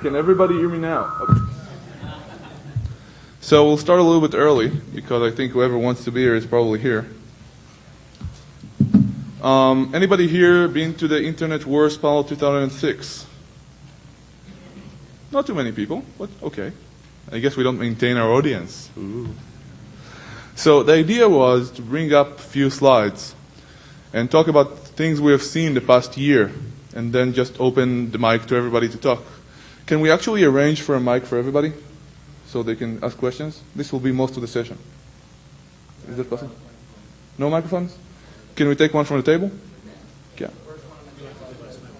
Can everybody hear me now? Okay. So we'll start a little bit early because I think whoever wants to be here is probably here. Anybody here been to the Internet Wars Panel 2006? Not too many people, but okay. I guess we don't maintain our audience. Ooh. So the idea was to bring up a few slides and talk about things we have seen the past year, and then just open the mic to everybody to talk. Can we actually arrange for a mic for everybody so they can ask questions? This will be most of the session. Is that possible? No microphones? Can we take one from the table? Yeah.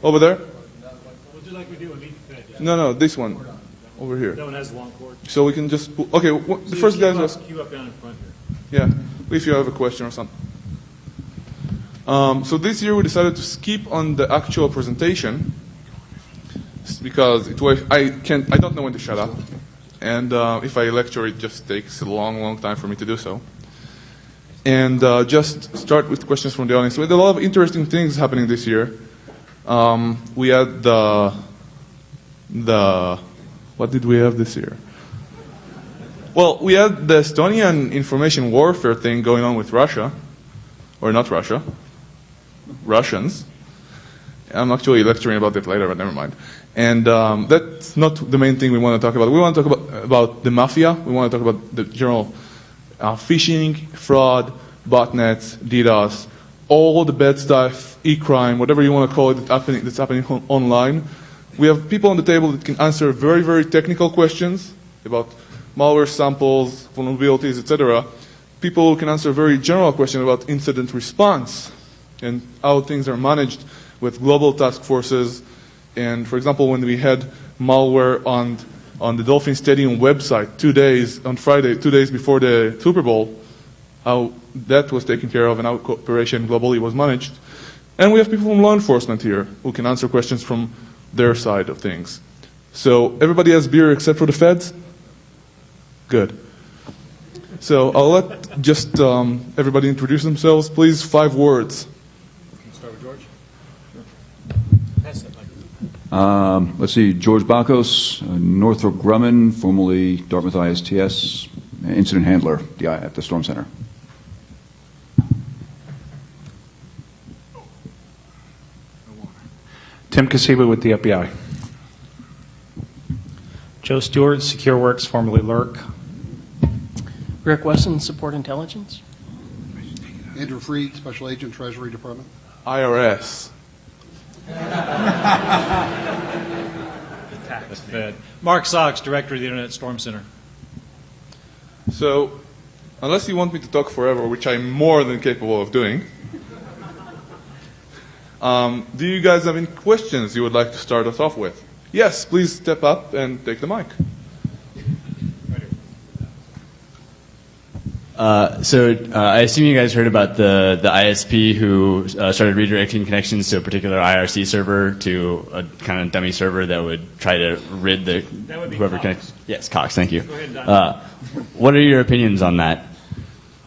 Over there? We'll do like we do a meet. No, this one. Over here. That one has a long cord. So we can just... Okay, the first guy was... Queue up down in front here. Yeah, if you have a question or something. So this year we decided to skip on the actual presentation because I don't know when to shut up. And if I lecture, it just takes a long time for me to do so. And just start with questions from the audience. We had a lot of interesting things happening this year. We had what did we have this year? Well, we had the Estonian information warfare thing going on with Russia. Or not Russia. Russians. I'm actually lecturing about that later, but never mind. And that's not the main thing we want to talk about. We want to talk about the mafia. We want to talk about the general phishing, fraud, botnets, DDoS, all the bad stuff, e-crime, whatever you want to call it that's happening online. We have people on the table that can answer very, very technical questions about malware samples, vulnerabilities, etc. People who can answer very general questions about incident response and how things are managed with global task forces. And for example, when we had malware on the Dolphin Stadium website 2 days, on Friday, 2 days before the Super Bowl, how that was taken care of and how cooperation globally was managed. And we have people from law enforcement here who can answer questions from their side of things. So everybody has beer except for the feds? Good. So I'll let just everybody introduce themselves. Please, 5 words. Can you start with George? Sure. Pass that mic. Let's see, George Bakos, Northrop Grumman, formerly Dartmouth ISTS, incident handler at the Storm Center. Tim Kasiba with the FBI. Joe Stewart, SecureWorks, formerly Lurk. Rick Wesson, Support Intelligence. Andrew Freed, Special Agent, Treasury Department. IRS. The Fed. Mark Sox, Director of the Internet Storm Center. So, unless you want me to talk forever, which I'm more than capable of doing, do you guys have any questions you would like to start us off with? Yes, please step up and take the mic. I assume you guys heard about the ISP who started redirecting connections to a particular IRC server to a kind of dummy server that would try to rid the whoever connects. Yes, Cox. Thank you. Go ahead, Don. What are your opinions on that?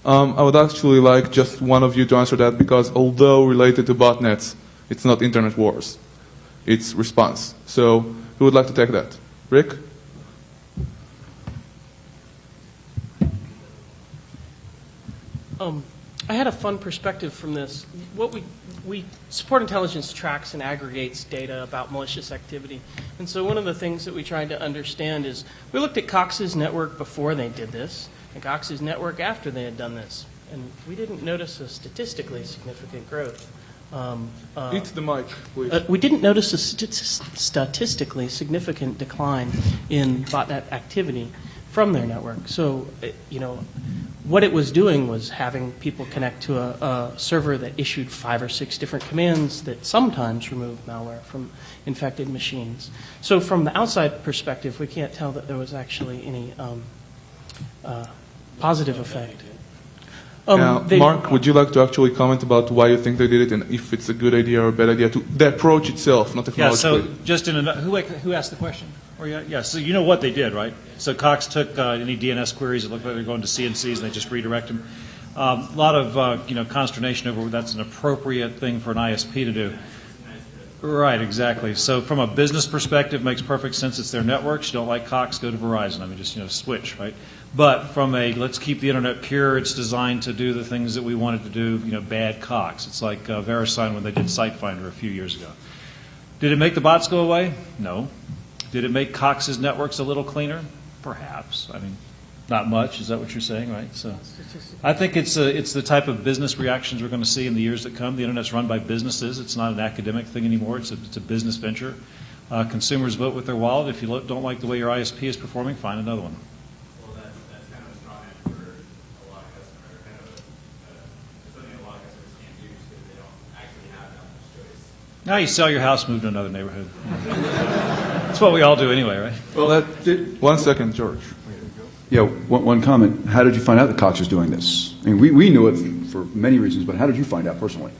I would actually like just one of you to answer that because although related to botnets, it's not internet wars. It's response. So who would like to take that? Rick? I had a fun perspective from this. What we Support Intelligence tracks and aggregates data about malicious activity. And so one of the things that we tried to understand is we looked at Cox's network before they did this and Cox's network after they had done this. And we didn't notice a statistically significant growth. Eat the mic, please. We didn't notice a statistically significant decline in botnet activity from their network. So, what it was doing was having people connect to a server that issued 5 or 6 different commands that sometimes removed malware from infected machines. So from the outside perspective, we can't tell that there was actually any positive effect. Now, Mark, would you like to actually comment about why you think they did it and if it's a good idea or a bad idea to the approach itself, not technologically? Yeah, so just who asked the question? So you know what they did, right? So Cox took any DNS queries that looked like they were going to CNCs and they just redirect them. A lot of consternation over whether that's an appropriate thing for an ISP to do. Right, exactly. So from a business perspective, it makes perfect sense. It's their networks. You don't like Cox, go to Verizon. I mean, just switch, right? But from a let's keep the internet pure, it's designed to do the things that we wanted to do. Bad Cox. It's like VeriSign when they did SiteFinder a few years ago. Did it make the bots go away? No. Did it make Cox's networks a little cleaner? Perhaps. I mean, not much. Is that what you're saying, right? So, I think it's the type of business reactions we're going to see in the years that come. The internet's run by businesses. It's not an academic thing anymore. It's a business venture. Consumers vote with their wallet. If you don't like the way your ISP is performing, find another one. Well, that's kind of a strong end for a lot of customers. Kind of something a lot of customers can't use because they don't actually have that much choice. Now you sell your house, move to another neighborhood. That's what we all do anyway, right? Well, 1 second, George. yeah, one comment. How did you find out that Cox was doing this? I mean, we knew it for many reasons, but how did you find out personally?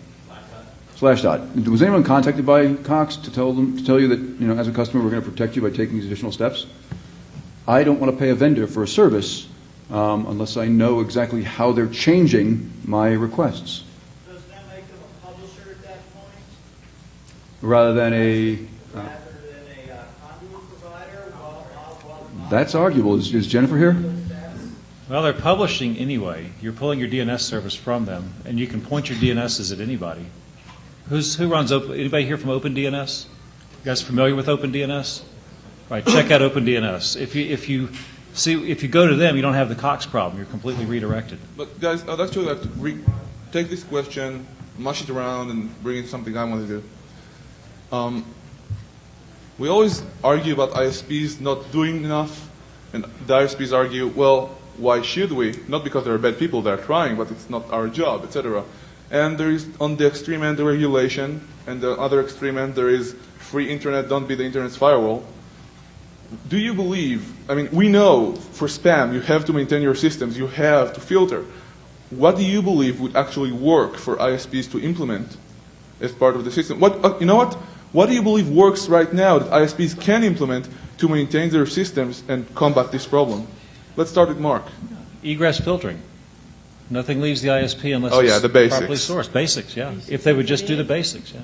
Slashdot. Was anyone contacted by Cox to tell you that, as a customer, we're going to protect you by taking these additional steps? I don't want to pay a vendor for a service unless I know exactly how they're changing my requests. Does that make them a publisher at that point? Rather than a... Rather than a conduit provider? That's arguable. Is Jennifer here? Well, they're publishing anyway. You're pulling your DNS service from them, and you can point your DNSs at anybody. Who runs Open? Anybody here from OpenDNS? You guys familiar with OpenDNS? Right. Check out OpenDNS. If you go to them, you don't have the Cox problem. You're completely redirected. But guys, I'd actually like to take this question, mush it around, and bring in something I want to do. We always argue about ISPs not doing enough, and the ISPs argue, well, why should we? Not because there are bad people that are trying, but it's not our job, etc. And there is, on the extreme end, the regulation, and the other extreme end, there is free internet, don't be the internet's firewall. Do you believe, I mean, we know for spam, you have to maintain your systems, you have to filter. What do you believe would actually work for ISPs to implement as part of the system? You know what? What do you believe works right now that ISPs can implement to maintain their systems and combat this problem? Let's start with Mark. Egress filtering. Nothing leaves the ISP unless the it's basics. properly sourced. Basics, yeah. If they would just do the basics, yeah.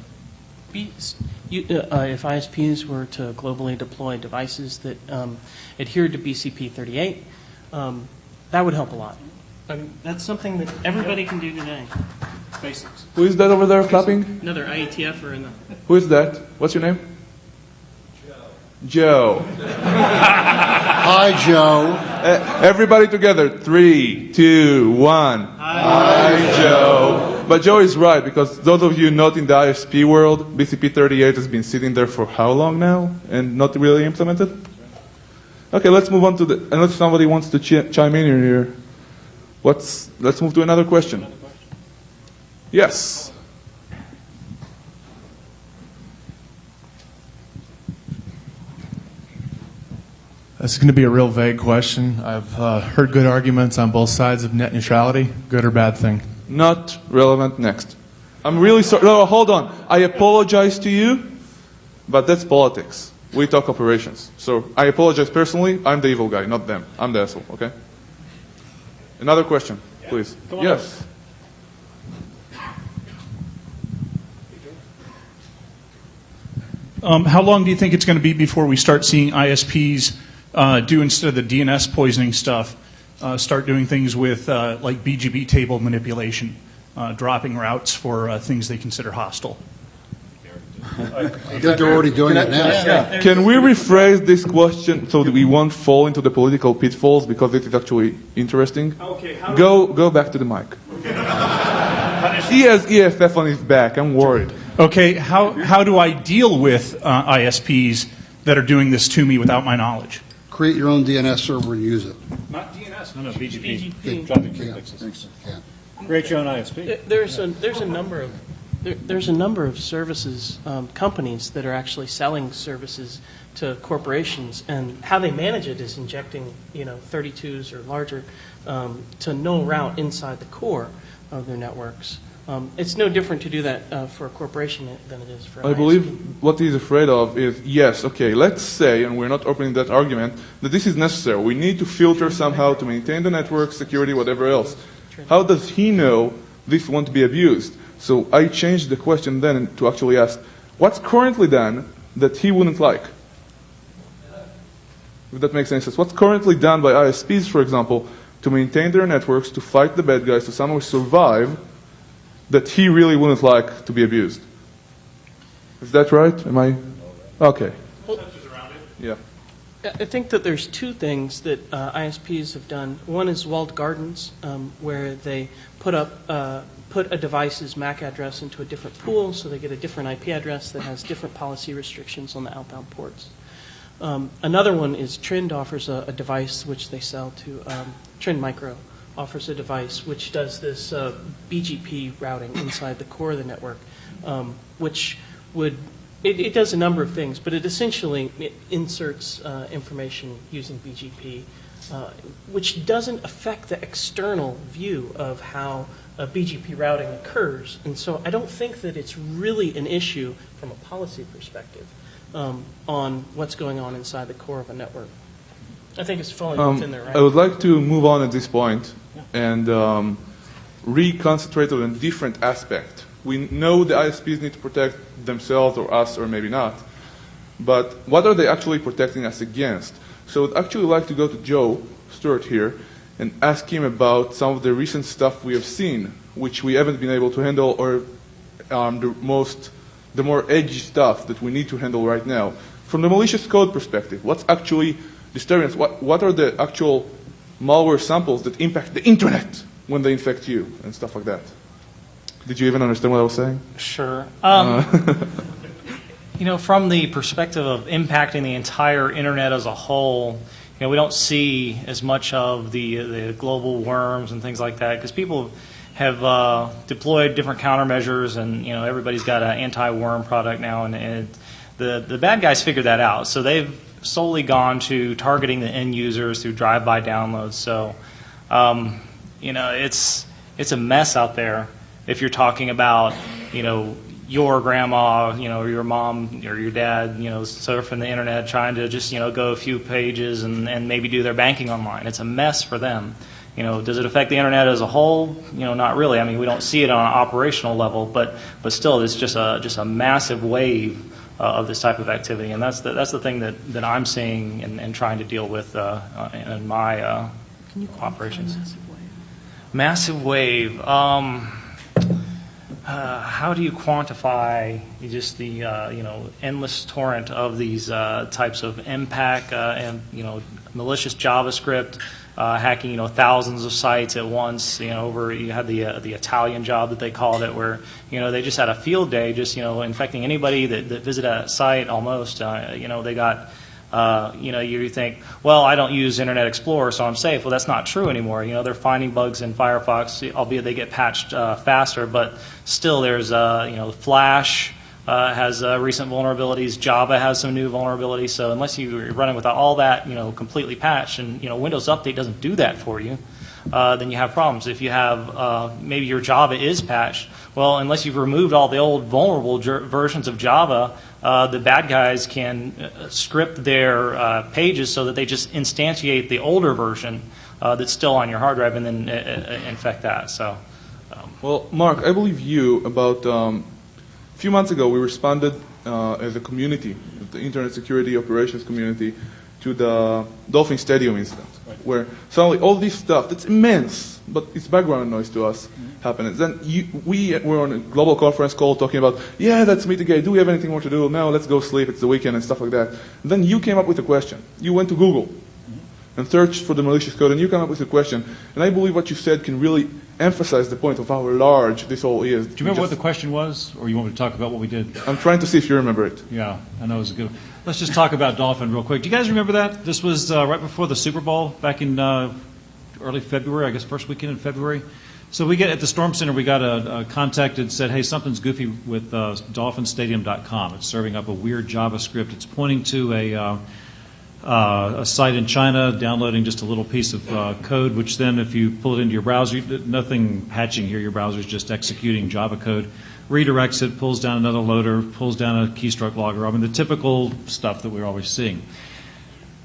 If ISPs were to globally deploy devices that adhered to BCP 38, that would help a lot. I mean, that's something that everybody can do today. Basics. Who is that over there clapping? Another IETF in the... Who is that? What's your name? Joe. Hi, Joe. Everybody together. 3, 2, 1. Hi, Joe. But Joe is right, because those of you not in the ISP world, BCP 38 has been sitting there for how long now and not really implemented? Okay, let's move on to unless somebody wants to chime in here. Let's move to another question. Yes. This is going to be a real vague question. I've heard good arguments on both sides of net neutrality, good or bad thing. Not relevant. Next. I'm really sorry. No, hold on. I apologize to you, but that's politics. We talk operations. So I apologize personally. I'm the evil guy, not them. I'm the asshole, okay? Another question, please. Yes. How long do you think it's going to be before we start seeing ISPs do, instead of the DNS poisoning stuff, start doing things with like BGP table manipulation, dropping routes for things they consider hostile? I think they're already doing it now. Can we rephrase this question so that we won't fall into the political pitfalls, because it is actually interesting? Okay. Go back to the mic. He has EFF on his back. I'm worried. Okay. How do I deal with ISPs that are doing this to me without my knowledge? Create your own DNS server and use it. Not DNS. No, BGP. BGP. Dropping prefixes. Create your own ISP. There's a number of services companies that are actually selling services to corporations, and how they manage it is injecting 32s or larger to no route inside the core of their networks. It's no different to do that for a corporation than it is for an I ISP. believe what he's afraid of is, yes, okay, let's say, and we're not opening that argument, that this is necessary. We need to filter somehow to maintain the network, security, whatever else. How does he know this won't be abused? So I changed the question then to actually ask, What's currently done that he wouldn't like? If that makes any sense. What's currently done by ISPs, for example, to maintain their networks, to fight the bad guys, to somehow survive, that he really wouldn't like to be abused? Is that right? Am I? Okay. Yeah. I think that there's two things that ISPs have done. One is walled gardens, where they put a device's MAC address into a different pool, so they get a different IP address that has different policy restrictions on the outbound ports. Another one is Trend offers a device which they sell to, Trend Micro offers a device which does this BGP routing inside the core of the network, which would, it does a number of things, but it essentially inserts information using BGP, which doesn't affect the external view of how BGP routing occurs. And so I don't think that it's really an issue from a policy perspective on what's going on inside the core of a network. I think it's falling within there, right? I would like to move on at this point and reconcentrate on a different aspect. We know the ISPs need to protect themselves or us or maybe not, but what are they actually protecting us against? So I'd actually like to go to Joe Stewart here and ask him about some of the recent stuff we have seen, which we haven't been able to handle, or the more edgy stuff that we need to handle right now. From the malicious code perspective, what's actually disturbing us? What are the actual malware samples that impact the internet when they infect you and stuff like that? Did you even understand what I was saying? Sure. From the perspective of impacting the entire internet as a whole, we don't see as much of the global worms and things like that, because people have deployed different countermeasures, and everybody's got an anti-worm product now, and the bad guys figured that out. So they've solely gone to targeting the end users through drive-by downloads. So it's a mess out there. If you're talking about, your grandma, or your mom or your dad, surfing the internet, trying to just, go a few pages and maybe do their banking online. It's a mess for them. Does it affect the internet as a whole? Not really. I mean, we don't see it on an operational level, but still, it's just a massive wave of this type of activity, and that's the thing that I'm seeing and trying to deal with in my operations. Massive wave. How do you quantify just the endless torrent of these types of MPAC and malicious JavaScript, hacking thousands of sites at once? You had the Italian job that they called it, where they just had a field day, just infecting anybody that visited that site. Almost they got. You think, well, I don't use Internet Explorer, so I'm safe. Well, that's not true anymore. They're finding bugs in Firefox, albeit they get patched faster, but still there's, Flash has recent vulnerabilities. Java has some new vulnerabilities. So unless you're running without all that, completely patched, and, Windows Update doesn't do that for you, then you have problems. If you have, maybe your Java is patched, well, unless you've removed all the old vulnerable versions of Java, the bad guys can script their pages so that they just instantiate the older version that's still on your hard drive and then infect that. So, well, Mark, I believe you about a few months ago we responded as a community, the Internet Security Operations community, to the Dolphin Stadium incident, where suddenly all this stuff that's immense, but it's background noise to us, happened. Then we were on a global conference call talking about, let's meet, do we have anything more to do? No, let's go sleep, it's the weekend and stuff like that. And then you came up with a question. You went to Google and searched for the malicious code, and you came up with a question. And I believe what you said can really emphasize the point of how large this all is. Do you remember what the question was, or you want me to talk about what we did? I'm trying to see if you remember it. Yeah, I know it was a good one. Let's just talk about Dolphin real quick. Do you guys remember that? This was right before the Super Bowl, back in early February, I guess first weekend in February. So we get at the Storm Center, we got a contact that said, hey, something's goofy with dolphinstadium.com. It's serving up a weird JavaScript. It's pointing to a site in China, downloading just a little piece of code, which then if you pull it into your browser, nothing hatching here, your browser is just executing Java code, redirects it, pulls down another loader, pulls down a keystroke logger. I mean, the typical stuff that we're always seeing.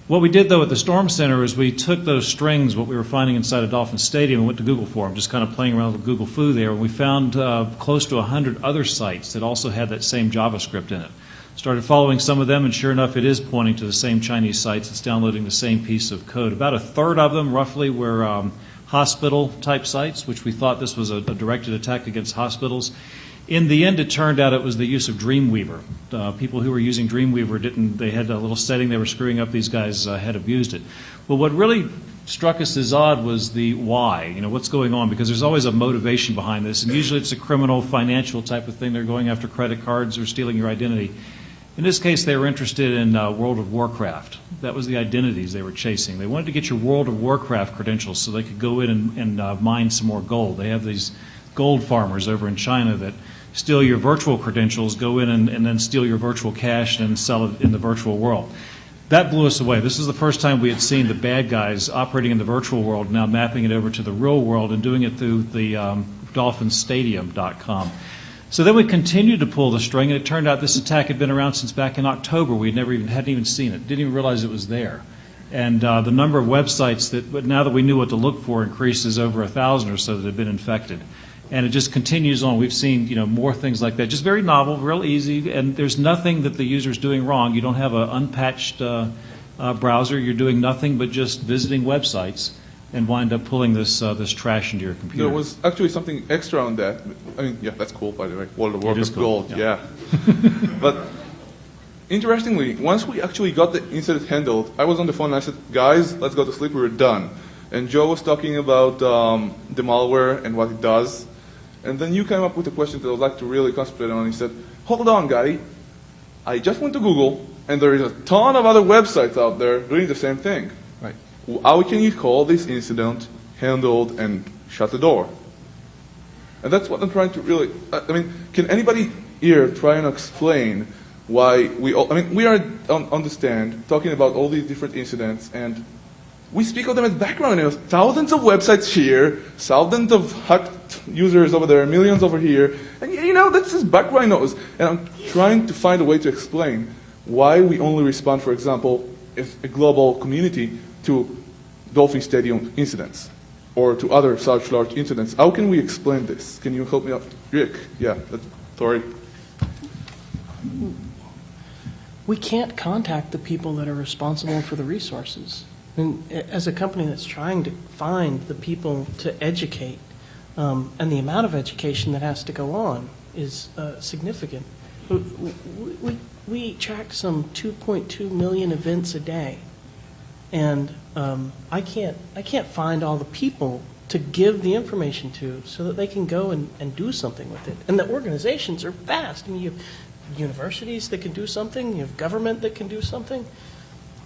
What we did, though, at the Storm Center is we took those strings, what we were finding inside of Dolphin Stadium, and went to Google for them, just kind of playing around with Google Foo there. And we found close to 100 other sites that also had that same JavaScript in it. Started following some of them, and sure enough, it is pointing to the same Chinese sites. It's downloading the same piece of code. About a third of them, roughly, were hospital-type sites, which we thought this was a directed attack against hospitals. In the end, it turned out it was the use of Dreamweaver. People who were using Dreamweaver they had a little setting they were screwing up. These guys had abused it. Well, what really struck us as odd was the why, what's going on, because there's always a motivation behind this, and usually it's a criminal, financial type of thing. They're going after credit cards or stealing your identity. In this case, they were interested in World of Warcraft. That was the identities they were chasing. They wanted to get your World of Warcraft credentials so they could go in and mine some more gold. They have these gold farmers over in China that steal your virtual credentials, go in and then steal your virtual cash and sell it in the virtual world. That blew us away. This is the first time we had seen the bad guys operating in the virtual world, now mapping it over to the real world and doing it through the dolphinstadium.com. So then we continued to pull the string, and it turned out this attack had been around since back in October. We hadn't even seen it, didn't even realize it was there. And the number of websites but now that we knew what to look for, increases over 1,000 or so that had been infected. And it just continues on. We've seen, more things like that. Just very novel, real easy, and there's nothing that the user's doing wrong. You don't have an unpatched browser. You're doing nothing but just visiting websites and wind up pulling this trash into your computer. There was actually something extra on that. I mean, yeah, that's cool, by the way. World of Warcraft cool, Gold, yeah. But interestingly, once we actually got the incident handled, I was on the phone and I said, guys, let's go to sleep. We were done. And Joe was talking about the malware and what it does. And then you came up with a question that I would like to really concentrate on. He said, hold on, guy. I just went to Google, and there is a ton of other websites out there doing the same thing. Right. How can you call this incident handled and shut the door? And that's what I'm trying to really, can anybody here try and explain why we are on the stand talking about all these different incidents, and we speak of them as background news. Thousands of websites here, thousands of hacked users over there, millions over here, and that's just background news. And I'm trying to find a way to explain why we only respond, for example, as a global community to Dolphin Stadium incidents or to other such large incidents. How can we explain this? Can you help me out? Rick, yeah, sorry. We can't contact the people that are responsible for the resources. And as a company that's trying to find the people to educate, and the amount of education that has to go on is significant. We track some 2.2 million events a day, and I can't find all the people to give the information to so that they can go and do something with it. And the organizations are vast. I mean, you have universities that can do something, you have government that can do something,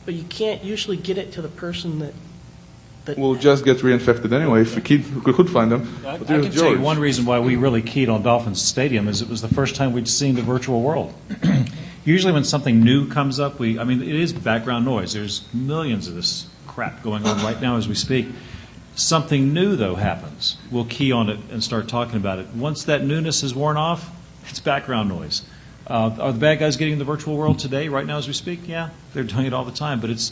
but you can't usually get it to the person that We'll just get reinfected anyway if we could find them. I can tell you one reason why we really keyed on Dolphins Stadium is it was the first time we'd seen the virtual world. Usually when something new comes up, it is background noise. There's millions of this crap going on right now as we speak. Something new, though, happens. We'll key on it and start talking about it. Once that newness is worn off, it's background noise. Are the bad guys getting the virtual world today, right now as we speak? Yeah, they're doing it all the time, but it's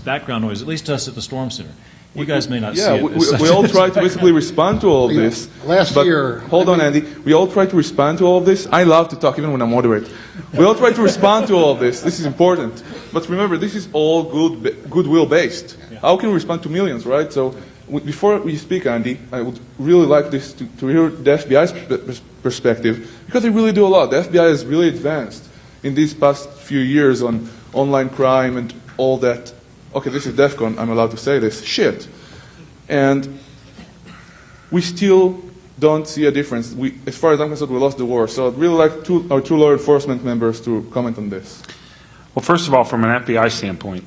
background noise, at least to us at the Storm Center. You guys may not see it. Yeah, we all try to basically respond to all of this. Last year... Hold on, Andy. We all try to respond to all of this. I love to talk even when I moderate. We all try to respond to all of this. This is important. But remember, this is all goodwill-based. Yeah. How can we respond to millions, right? So before we speak, Andy, I would really like this to hear the FBI's perspective, because they really do a lot. The FBI has really advanced in these past few years on online crime and all that. Okay, this is DefCon, I'm allowed to say this, shit. And we still don't see a difference. As far as I'm concerned, we lost the war. So I'd really like our two law enforcement members to comment on this. Well, first of all, from an FBI standpoint,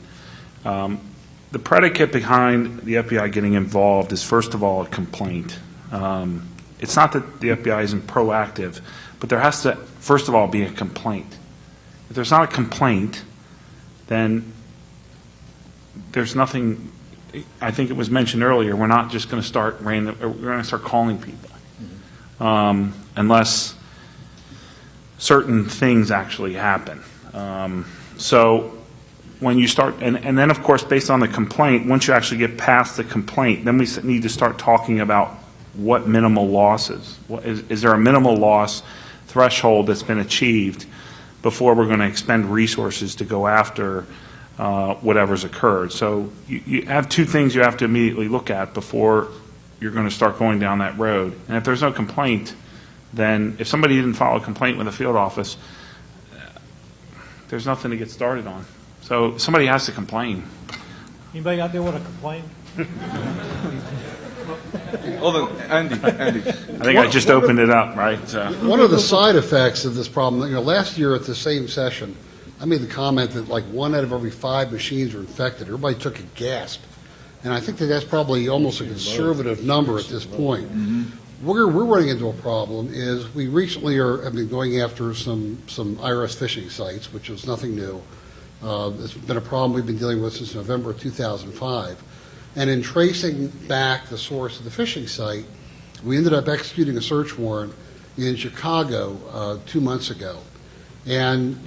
the predicate behind the FBI getting involved is, first of all, a complaint. It's not that the FBI isn't proactive, but there has to, first of all, be a complaint. If there's not a complaint, then there's nothing. I think it was mentioned earlier, we're not just going to start we're going to start calling people unless certain things actually happen. So when you start, and then of course, based on the complaint, once you actually get past the complaint, then we need to start talking about what minimal losses. Is there a minimal loss threshold that's been achieved before we're going to expend resources to go after whatever's occurred? So you have two things you have to immediately look at before you're going to start going down that road. And if there's no complaint, then if somebody didn't file a complaint with the field office, there's nothing to get started on. So somebody has to complain. Anybody out there want to complain? Hold on, Andy. I think I just opened it up, right? So. One of the side effects of this problem, last year at the same session, I made the comment that like 1 out of every 5 machines are infected. Everybody took a gasp. And I think that that's probably almost a conservative number at this point. Where we're running into a problem is we recently have been going after some IRS phishing sites, which is nothing new. It's been a problem we've been dealing with since November of 2005. And in tracing back the source of the phishing site, we ended up executing a search warrant in Chicago 2 months ago. And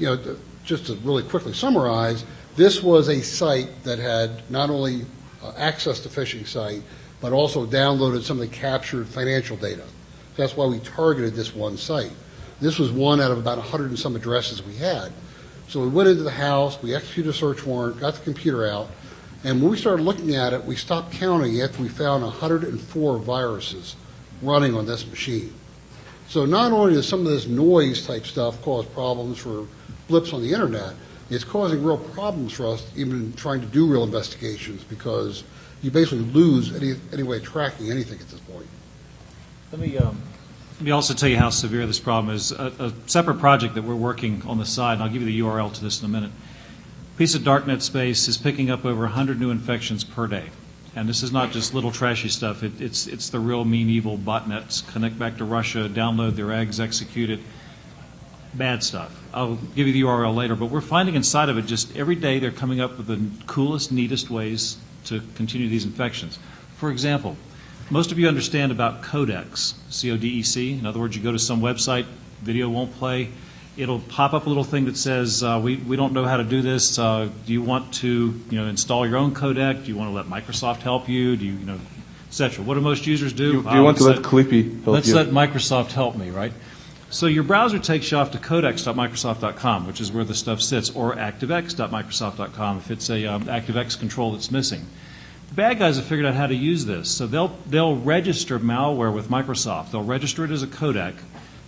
just to really quickly summarize, this was a site that had not only access to phishing site, but also downloaded some of the captured financial data. That's why we targeted this one site. This was one out of about 100 and some addresses we had. So we went into the house, we executed a search warrant, got the computer out, and when we started looking at it, we stopped counting after we found 104 viruses running on this machine. So not only does some of this noise type stuff cause problems for blips on the internet, it's causing real problems for us even trying to do real investigations, because you basically lose any way of tracking anything at this point. Let me also tell you how severe this problem is. A separate project that we're working on the side, and I'll give you the URL to this in a minute. A piece of darknet space is picking up over 100 new infections per day. And this is not just little trashy stuff. It's the real mean, evil botnets. Connect back to Russia, download their eggs, execute it. Bad stuff. I'll give you the URL later, but we're finding inside of it just every day they're coming up with the coolest, neatest ways to continue these infections. For example, most of you understand about codecs, C-O-D-E-C. In other words, you go to some website, video won't play. It'll pop up a little thing that says, we don't know how to do this. Do you want to install your own codec? Do you want to let Microsoft help you? Do you, et cetera? What do most users do? Do you want to let Clippy help you? Let's let Microsoft help me, right? So your browser takes you off to codex.microsoft.com, which is where the stuff sits, or activex.microsoft.com if it's a ActiveX control that's missing. The bad guys have figured out how to use this. So they'll register malware with Microsoft. They'll register it as a codec.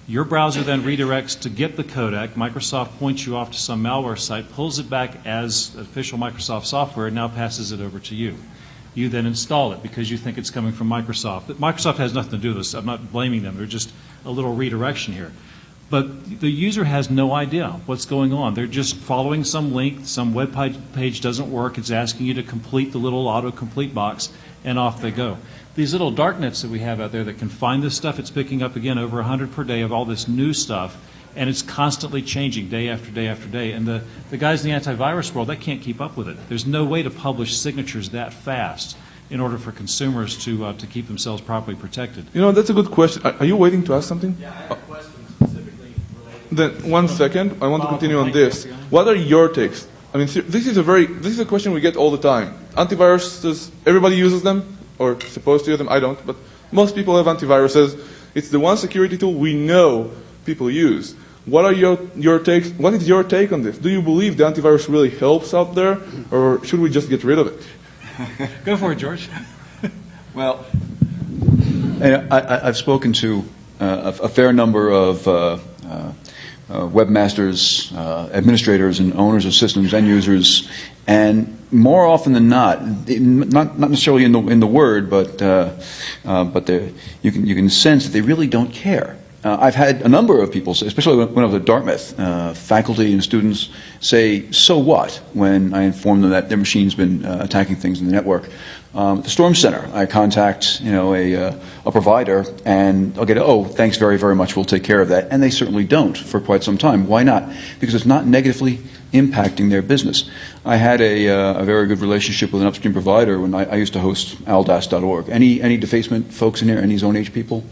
Your browser then redirects to get the codec. Microsoft points you off to some malware site, pulls it back as official Microsoft software, and now passes it over to you. You then install it because you think it's coming from Microsoft. But Microsoft has nothing to do with this. I'm not blaming them. They're just a little redirection here. But the user has no idea what's going on. They're just following some link. Some web page doesn't work. It's asking you to complete the little autocomplete box, and off they go. These little darknets that we have out there that can find this stuff, it's picking up, again, over 100 per day of all this new stuff, and it's constantly changing day after day after day. And the guys in the antivirus world, they can't keep up with it. There's no way to publish signatures that fast in order for consumers to keep themselves properly protected. That's a good question. Are you waiting to ask something? Yeah, I have a question specifically related. Then 1 second. I want to continue on this. What are your takes? I mean, this is a question we get all the time. Antiviruses, everybody uses them, or supposed to use them. I don't, but most people have antiviruses. It's the one security tool we know people use. What are your takes? What is your take on this? Do you believe the antivirus really helps out there, or should we just get rid of it? Go for it, George. Well, I've spoken to a fair number of webmasters, administrators, and owners of systems, end users, and more often than not necessarily in the word, but you can sense that they really don't care. I've had a number of people, especially when I was at Dartmouth, faculty and students say, "So what?" when I inform them that their machine's been attacking things in the network. At the Storm Center, I contact a provider, and I'll get, "Oh, thanks very, very much. We'll take care of that." And they certainly don't for quite some time. Why not? Because it's not negatively impacting their business. I had a very good relationship with an upstream provider when I used to host aldas.org. Any defacement folks in here? Any Zone H people?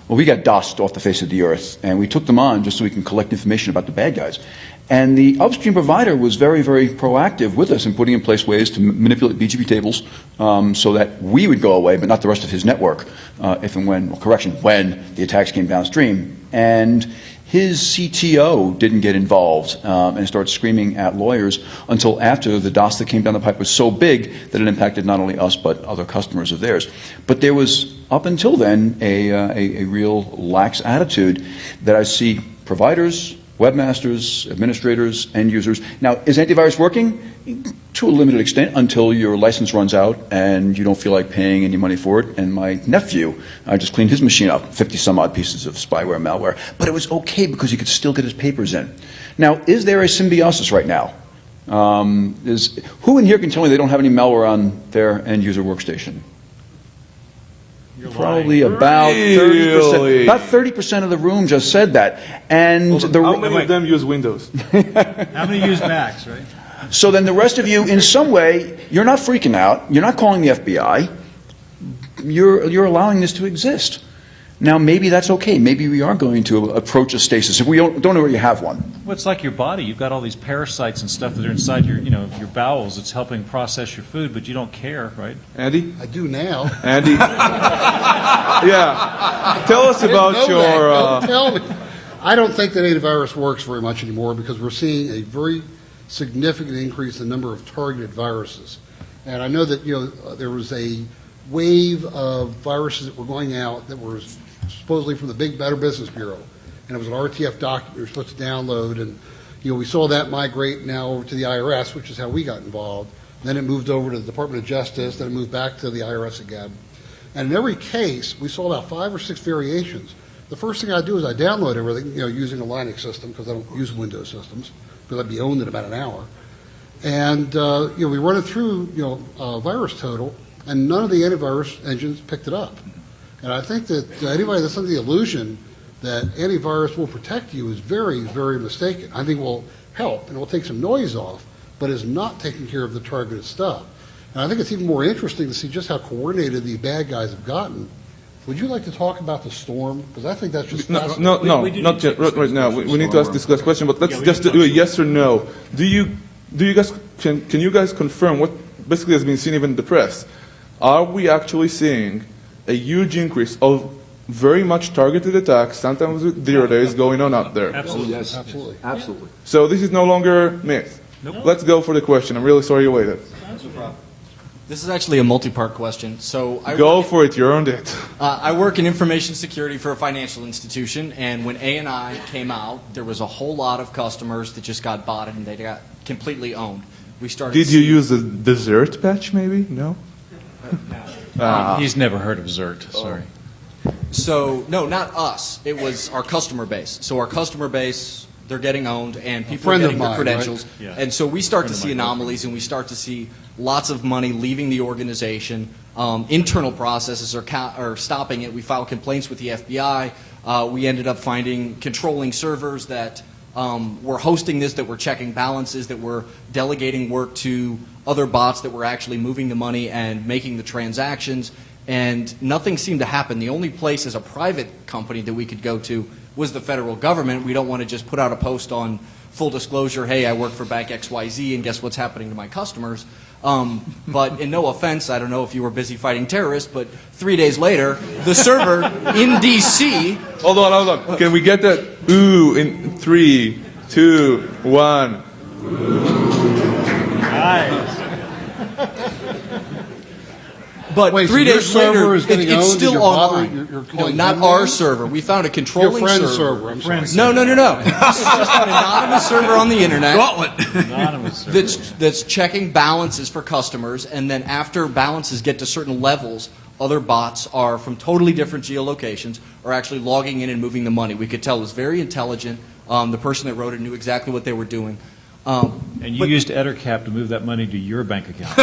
Well, we got DOSed off the face of the earth, and we took them on just so we can collect information about the bad guys. And the upstream provider was very, very proactive with us in putting in place ways to manipulate BGP tables so that we would go away, but not the rest of his network, if and when, well, correction, when the attacks came downstream. And his CTO didn't get involved and started screaming at lawyers until after the DOS that came down the pipe was so big that it impacted not only us but other customers of theirs. But there was, up until then, a real lax attitude that I see providers, webmasters, administrators, end users. Now, is antivirus working? To a limited extent, until your license runs out and you don't feel like paying any money for it. And my nephew, I just cleaned his machine up, 50 some odd pieces of spyware, malware. But it was okay because he could still get his papers in. Now, is there a symbiosis right now? Who in here can tell me they don't have any malware on their end user workstation? Probably about 30%. About 30% of the room just said that. And how many of them use Windows? How many use Macs, right? So then the rest of you, in some way, you're not freaking out. You're not calling the FBI. You're allowing this to exist. Now, maybe that's okay. Maybe we are going to approach a stasis. If we don't know where you have one. Well, it's like your body. You've got all these parasites and stuff that are inside your, your bowels. It's helping process your food, but you don't care, right? Andy? I do now. Andy? Yeah. Tell us about your... Don't tell me. I don't think that antivirus works very much anymore because we're seeing a very significant increase in the number of targeted viruses. And I know that, there was a wave of viruses that were going out that were supposedly from the Big Better Business Bureau. And it was an RTF document you were supposed to download. And, we saw that migrate now over to the IRS, which is how we got involved. Then it moved over to the Department of Justice. Then it moved back to the IRS again. And in every case, we saw about 5 or 6 variations. The first thing I do is I download everything, using a Linux system because I don't use Windows systems because I'd be owned in about an hour. And, we run it through, Virus Total, and none of the antivirus engines picked it up. And I think that anybody that's under the illusion that antivirus will protect you is very, very mistaken. I think it will help, and it will take some noise off, but is not taking care of the targeted stuff. And I think it's even more interesting to see just how coordinated the bad guys have gotten. Would you like to talk about the storm? Because I think that's just... No, not yet, right now. We need to ask this last question, but let's just do a yes or no. Do you guys, can you guys confirm what basically has been seen even in the press? Are we actually seeing a huge increase of very much targeted attacks, sometimes with 0 days going on out there? Absolutely. Yes, absolutely. Absolutely. So this is no longer myth. Nope. Let's go for the question. I'm really sorry you waited. This is actually a multi-part question. So Go for it. You earned it. I work in information security for a financial institution, and when A&I came out, there was a whole lot of customers that just got botted and they got completely owned. We started. Did you use the dessert patch? Maybe no. He's never heard of Zert. Sorry. So no, not us. It was our customer base. So our customer base, they're getting owned, and people are getting their credentials. Right? Yeah. And so we start to see anomalies, and we start to see lots of money leaving the organization. Internal processes are stopping it. We filed complaints with the FBI. We ended up finding controlling servers that were hosting this, that were checking balances, that were delegating work to other bots that were actually moving the money and making the transactions. And nothing seemed to happen. The only place as a private company that we could go to was the federal government. We don't want to just put out a post on full disclosure, hey, I work for Bank XYZ, and guess what's happening to my customers. But in no offense, I don't know if you were busy fighting terrorists, but 3 days later, the server in D.C. Hold on. Can we get that ooh in 3, 2, 1? Nice. But Wait, 3 so your days server later, is getting it's owned? still You're online. bothering- you're No, calling not them our names? server. We found a Your controlling friend's server. server, I'm sorry. No. This is just an anonymous server on the internet Anonymous server. that's checking balances for customers, and then after balances get to certain levels, other bots are from totally different geolocations are actually logging in and moving the money. We could tell it was very intelligent. The person that wrote it knew exactly what they were doing. And you used Ettercap to move that money to your bank account.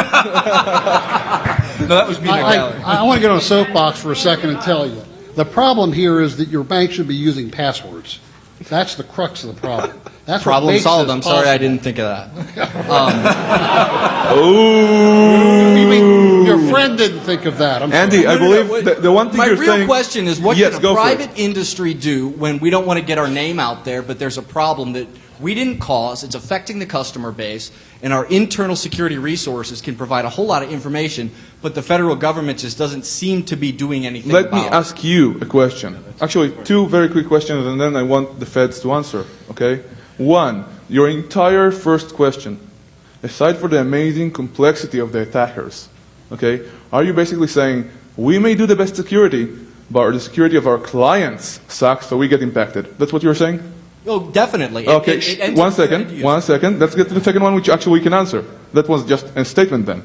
No, that was peanut gallery. I want to get on a soapbox for a second and tell you. The problem here is that your bank should be using passwords. That's the crux of the problem. That's what Problem makes solved. this I'm sorry I possible. didn't think of that. You mean your friend friend didn't think of that. I'm Andy, sorry. I believe the one thing My you're real saying. question is, what Yes, can a go for it. private industry do when we don't want to get our name out there, but there's a problem that we didn't cause, it's affecting the customer base, and our internal security resources can provide a whole lot of information, but the federal government just doesn't seem to be doing anything Let me about it. ask you a question. Actually, two very quick questions, and then I want the feds to answer, okay? One, your entire first question, aside for the amazing complexity of the attackers, okay, are you basically saying, we may do the best security, but the security of our clients sucks, so we get impacted? That's what you're saying? Oh, definitely. Okay, It ends one up with second, end users. 1 second. Let's get to the second one, which actually we can answer. That was just a statement then.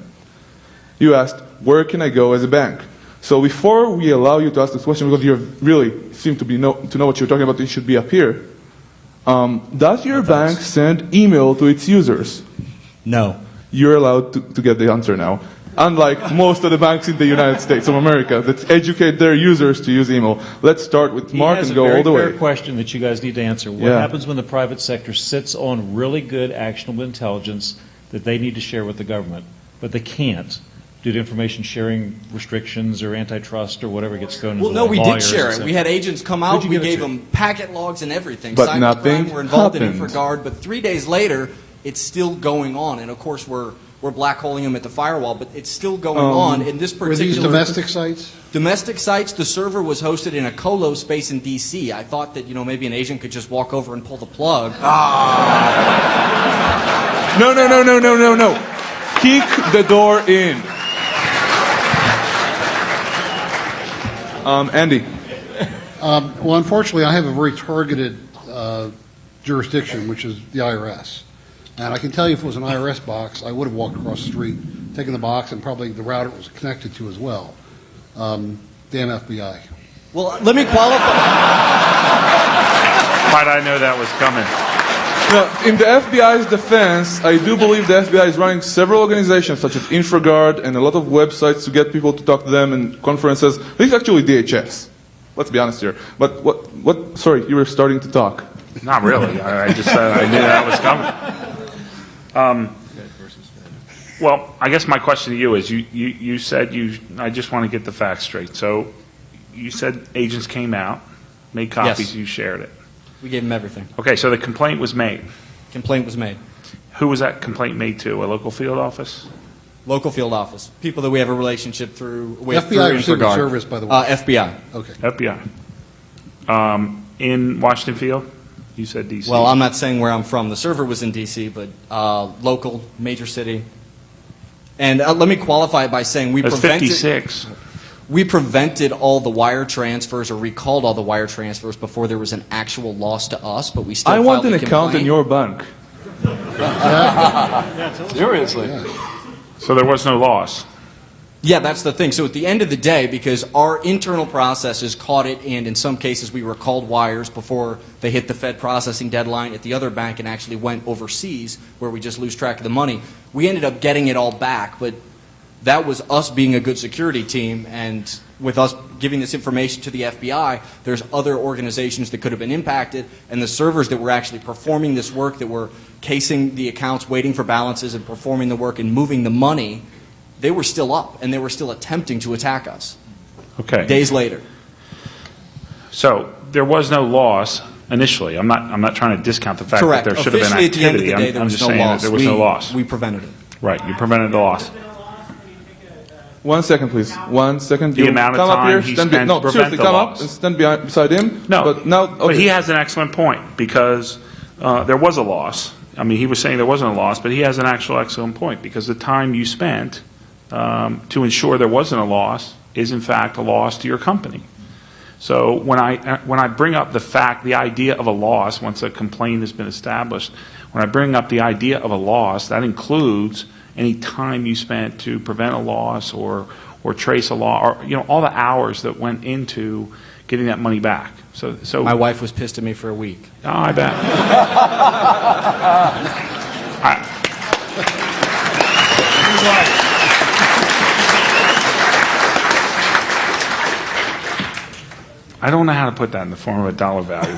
You asked, where can I go as a bank? So before we allow you to ask this question, because you really seem to know what you're talking about, it should be up here. Does your bank send email to its users? No. You're allowed to get the answer now. Unlike most of the banks in the United States of America that educate their users to use email. Let's start with Mark and go all the He has a very way. fair question that you guys need to answer. What Yeah. happens when the private sector sits on really good, actionable intelligence that they need to share with the government, but they can't due to information sharing restrictions or antitrust or whatever gets thrown Well, into no, the we did lawyers, share it. etc. We had agents come out. Who'd you We give it gave to? them packet logs and everything. But Cybercrime nothing were involved in happened. InfraGard, but 3 days later, it's still going on. And of course, we're black holing them at the firewall, but it's still going on. In this Were particular these domestic sites? domestic sites, the server was hosted in a colo space in D.C. I thought that maybe an agent could just walk over and pull the plug. No. Kick the door in. Andy. Well, unfortunately, I have a very targeted jurisdiction, which is the IRS. And I can tell you if it was an IRS box, I would have walked across the street, taken the box, and probably the router it was connected to as well. Damn FBI. Well, let me qualify. Why'd I know that was coming? Now, in the FBI's defense, I do believe the FBI is running several organizations such as InfraGard and a lot of websites to get people to talk to them and conferences. This is actually DHS. Let's be honest here. But what, sorry, you were starting to talk. Not really. I just said I knew that was coming. Well, I guess my question to you is, you said I just want to get the facts straight. So you said agents came out, made copies, Yes. you shared it. We gave them everything. Okay, so the complaint was made. Complaint was made. Who was that complaint made to? A local field office? Local field office. People that we have a relationship through with. FBI through or Secret InfraGard. Service, by the way? FBI. Okay. FBI. In Washington Field? You said D.C. Well, I'm not saying where I'm from. The server was in D.C., but local, major city. And let me qualify it by saying we That's prevented. 56. We prevented all the wire transfers or recalled all the wire transfers before there was an actual loss to us, but we still I want filed an the account in complaint. your bank. Seriously. So there was no loss. Yeah, that's the thing. So at the end of the day, because our internal processes caught it, and in some cases we recalled wires before they hit the Fed processing deadline at the other bank and actually went overseas where we just lose track of the money, we ended up getting it all back. But that was us being a good security team, and with us giving this information to the FBI, there's other organizations that could have been impacted, and the servers that were actually performing this work, that were casing the accounts, waiting for balances, and performing the work and moving the money, they were still up, and they were still attempting to attack us. Okay. Days later. So there was no loss initially. I'm not trying to discount the fact Correct. that there should have been Officially, at the end of activity. the day, there I'm was just no saying loss. that there was no loss. We prevented it. Right. You prevented the loss. 1 second, please. 1 second. The You amount of come up time here, he stand spent no, to seriously, prevent the come loss. up and stand beside him. No. But now, okay. But he has an excellent point, because there was a loss. I mean, he was saying there wasn't a loss, but he has an actual excellent point, because the time you spent to ensure there wasn't a loss is in fact a loss to your company. So when I bring up the idea of a loss, once a complaint has been established, when I bring up the idea of a loss, that includes any time you spent to prevent a loss or trace a loss, or all the hours that went into getting that money back. So My wife was pissed at me for a week. Oh, I bet. I don't know how to put that in the form of a dollar value.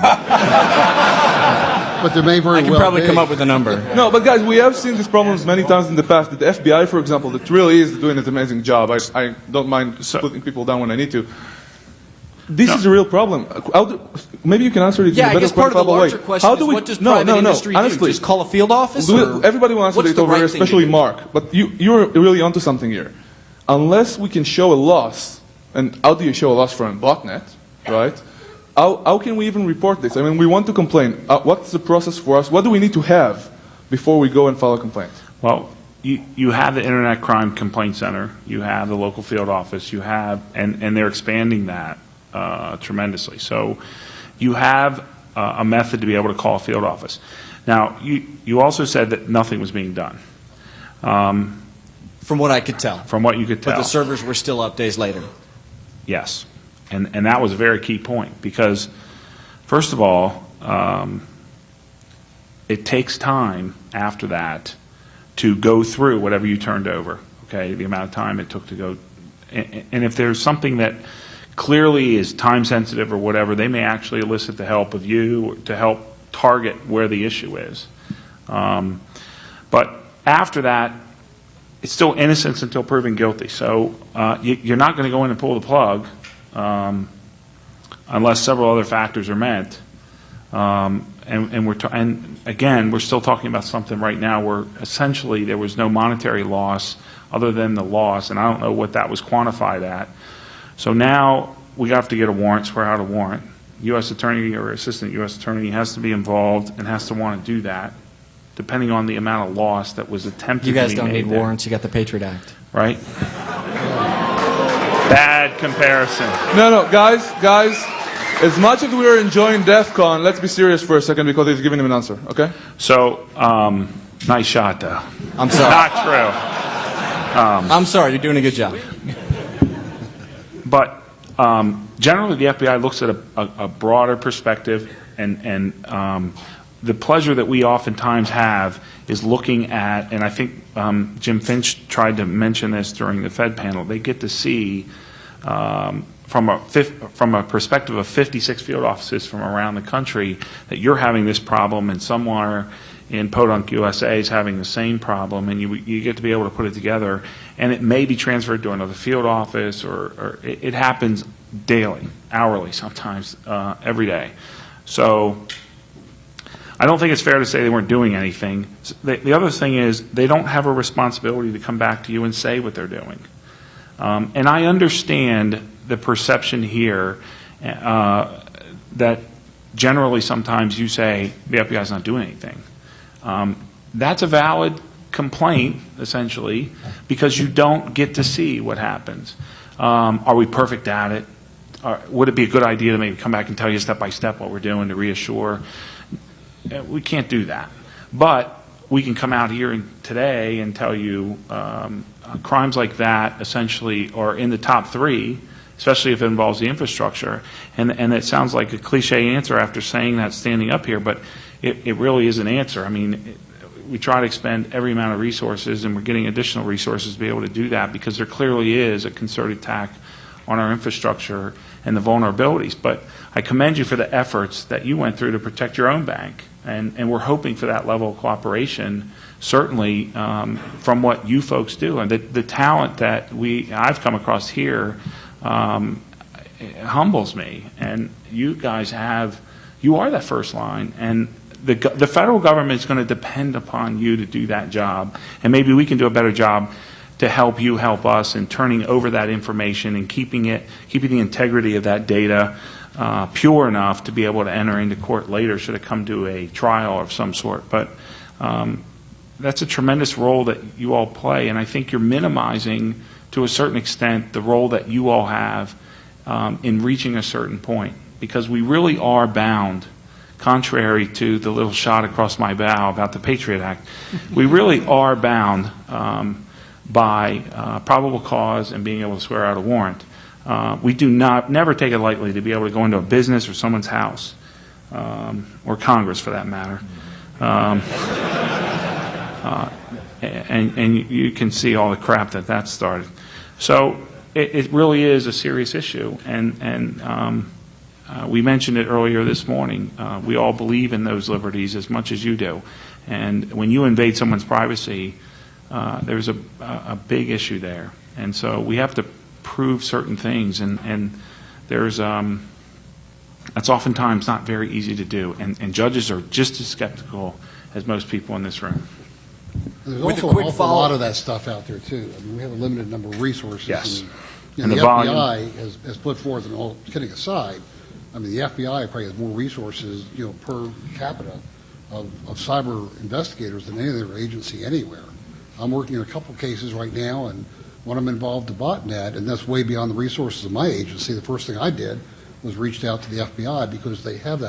But there may very I can well probably be. come up with a number. No, but guys, we have seen these problems many times in the past. The FBI, for example, that really is doing an amazing job. I don't mind putting people down when I need to. This is a real problem. Maybe you can answer it in Yeah, a I better guess part of the quantifiable larger way. question is what does private industry do? Honestly, Just call a field office? or everybody will answer what's it the over, right thing to especially do? Mark. But you're really onto something here. Unless we can show a loss, and how do you show a loss from a botnet, right? How can we even report this? I mean, we want to complain. What's the process for us? What do we need to have before we go and file a complaint? Well, you have the Internet Crime Complaint Center, you have the local field office, you have, and they're expanding that tremendously. So you have a method to be able to call a field office. Now, you also said that nothing was being done. From what I could tell. From what you could tell. But the servers were still up days later. Yes. And that was a very key point because, first of all, it takes time after that to go through whatever you turned over, okay, the amount of time it took to go. And if there's something that clearly is time sensitive or whatever, they may actually elicit the help of you to help target where the issue is. But after that, it's still innocence until proven guilty. So you're not going to go in and pull the plug unless several other factors are met. And again, we're still talking about something right now where essentially there was no monetary loss other than the loss, and I don't know what that was quantified at. So now we have to get a warrant, swear out a warrant. U.S. attorney or assistant U.S. attorney has to be involved and has to want to do that, depending on the amount of loss that was attempted You to guys be don't made need there. warrants. You got the Patriot Act. Right? Bad comparison. No, guys, as much as we are enjoying DefCon, let's be serious for a second because he's giving him an answer, okay? So, nice shot, though. I'm sorry. Not true. I'm sorry. You're doing a good job. But generally, the FBI looks at a broader perspective, and the pleasure that we oftentimes have is looking at, and I think Jim Finch tried to mention this during the Fed panel, they get to see from a perspective of 56 field offices from around the country that you're having this problem and somewhere in Podunk, USA is having the same problem, and you get to be able to put it together, and it may be transferred to another field office, or it happens daily, hourly sometimes, every day. So I don't think it's fair to say they weren't doing anything. The other thing is they don't have a responsibility to come back to you and say what they're doing. And I understand the perception here that generally sometimes you say the FBI is not doing anything. That's a valid complaint, essentially, because you don't get to see what happens. Are we perfect at it? Would it be a good idea to maybe come back and tell you step by step what we're doing to reassure? We can't do that. But we can come out here today and tell you crimes like that essentially are in the top 3, especially if it involves the infrastructure. And it sounds like a cliche answer after saying that standing up here, but it really is an answer. I mean, we try to expend every amount of resources, and we're getting additional resources to be able to do that because there clearly is a concerted attack on our infrastructure and the vulnerabilities. But I commend you for the efforts that you went through to protect your own bank, and we're hoping for that level of cooperation, certainly from what you folks do. And the talent that I've come across here humbles me, and you guys you are that first line, and the federal government is going to depend upon you to do that job, and maybe we can do a better job to help you help us in turning over that information and keeping the integrity of that data pure enough to be able to enter into court later should it come to a trial of some sort. But that's a tremendous role that you all play, and I think you're minimizing to a certain extent the role that you all have in reaching a certain point, because we really are bound, contrary to the little shot across my bow about the Patriot Act, we really are bound by probable cause and being able to swear out a warrant. We do never take it lightly to be able to go into a business or someone's house, or Congress for that matter. And you can see all the crap that started. So it really is a serious issue, and We mentioned it earlier this morning. We all believe in those liberties as much as you do. And when you invade someone's privacy, there's a big issue there. And so we have to prove certain things. And there's that's oftentimes not very easy to do. And judges are just as skeptical as most people in this room. There's With a also an quick awful follow- lot of that stuff out there, too. I mean, we have a limited number of resources. Yes. And And the the volume. FBI has put forth, and all kidding aside, I mean, the FBI probably has more resources, per capita of cyber investigators than any other agency anywhere. I'm working in a couple cases right now, and when I'm involved in botnet, and that's way beyond the resources of my agency, the first thing I did was reached out to the FBI because they have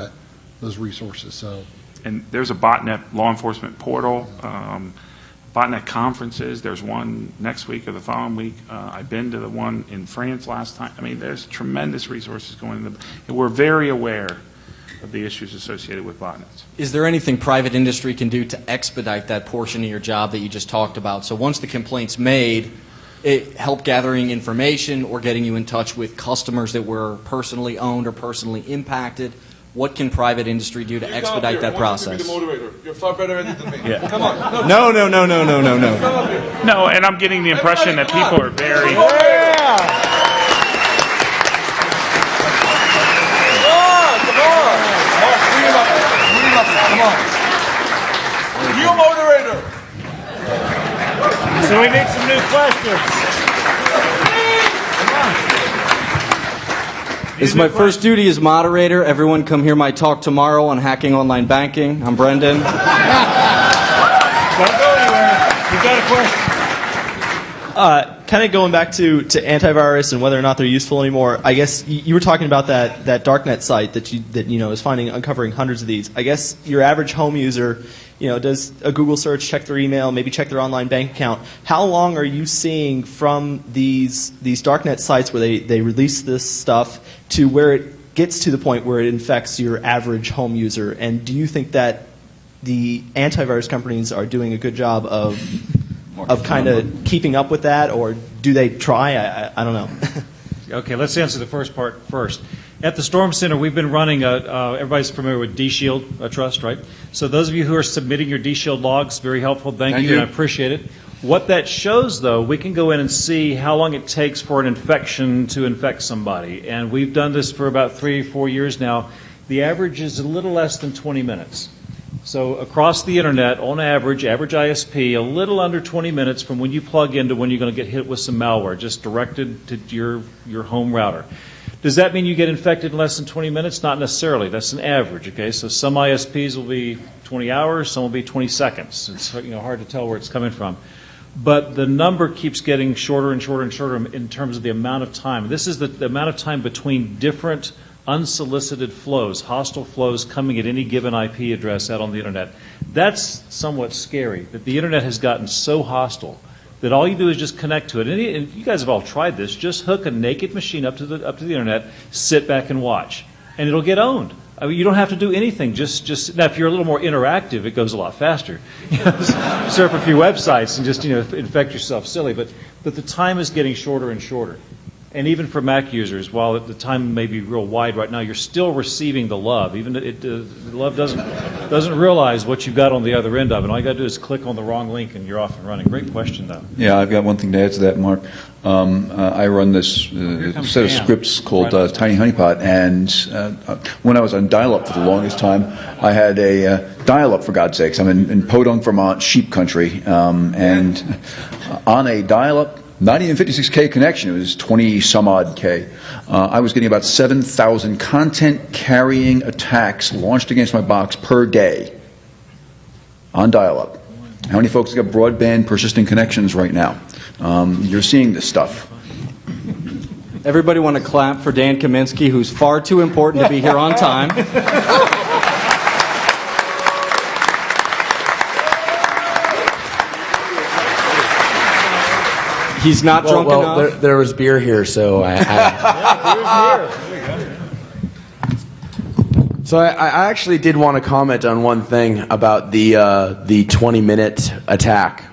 those resources. So. And there's a botnet law enforcement portal, botnet conferences. There's one next week or the following week. I've been to the one in France last time. I mean, there's tremendous resources going in. And we're very aware of the issues associated with botnets. Is there anything private industry can do to expedite that portion of your job that you just talked about? So once the complaint's made, it help gathering information or getting you in touch with customers that were personally owned or personally impacted. What can private industry do to expedite that process? You're far better at it than me. Yeah. Come on. No. No, and I'm getting the impression that people are very... You moderator. So we need some new questions. This is my first duty as moderator. Everyone come hear my talk tomorrow on hacking online banking. I'm Brendan. Don't go anywhere. You've got a question. Kind of going back to antivirus and whether or not they're useful anymore. I guess you were talking about that darknet site that is uncovering hundreds of these. I guess your average home user, does a Google search, check their email, maybe check their online bank account. How long are you seeing from these darknet sites where they release this stuff to where it gets to the point where it infects your average home user? And do you think that the antivirus companies are doing a good job of kind of keeping up with that, or do they try? I don't know. Okay, let's answer the first part first. At the Storm Center, we've been running, everybody's familiar with DShield Trust, right? So those of you who are submitting your DShield logs, very helpful. Thank you, and I appreciate it. What that shows, though, we can go in and see how long it takes for an infection to infect somebody. And we've done this for about 3 or 4 years now. The average is a little less than 20 minutes. So across the internet, on average ISP, a little under 20 minutes from when you plug in to when you're going to get hit with some malware, just directed to your home router. Does that mean you get infected in less than 20 minutes? Not necessarily. That's an average, okay? So some ISPs will be 20 hours, some will be 20 seconds. It's hard to tell where it's coming from. But the number keeps getting shorter and shorter and shorter in terms of the amount of time. This is the amount of time between different unsolicited flows, hostile flows coming at any given IP address out on the internet. That's somewhat scary, that the internet has gotten so hostile that all you do is just connect to it. And you guys have all tried this. Just hook a naked machine up to the internet, sit back and watch, and it'll get owned. I mean, you don't have to do anything. Just now, if you're a little more interactive, it goes a lot faster. Surf a few websites and just infect yourself silly. But the time is getting shorter and shorter. And even for Mac users, while the time may be real wide right now, you're still receiving the love. Even the love doesn't realize what you've got on the other end of it. All you got to do is click on the wrong link, and you're off and running. Great question, though. Yeah, I've got one thing to add to that, Mark. I run this set of scripts called Tiny Honeypot, and when I was on dial-up for the longest time, I had a dial-up, for God's sakes. I'm in Podunk, Vermont, sheep country, and on a dial-up, not even 56K connection, it was 20-some-odd K. I was getting about 7,000 content-carrying attacks launched against my box per day on dial-up. How many folks have got broadband persistent connections right now? You're seeing this stuff. Everybody want to clap for Dan Kaminsky, who's far too important to be here on time. He's not drunk enough. There was beer here, so Yeah, beer's here. So I actually did want to comment on one thing about the 20-minute attack.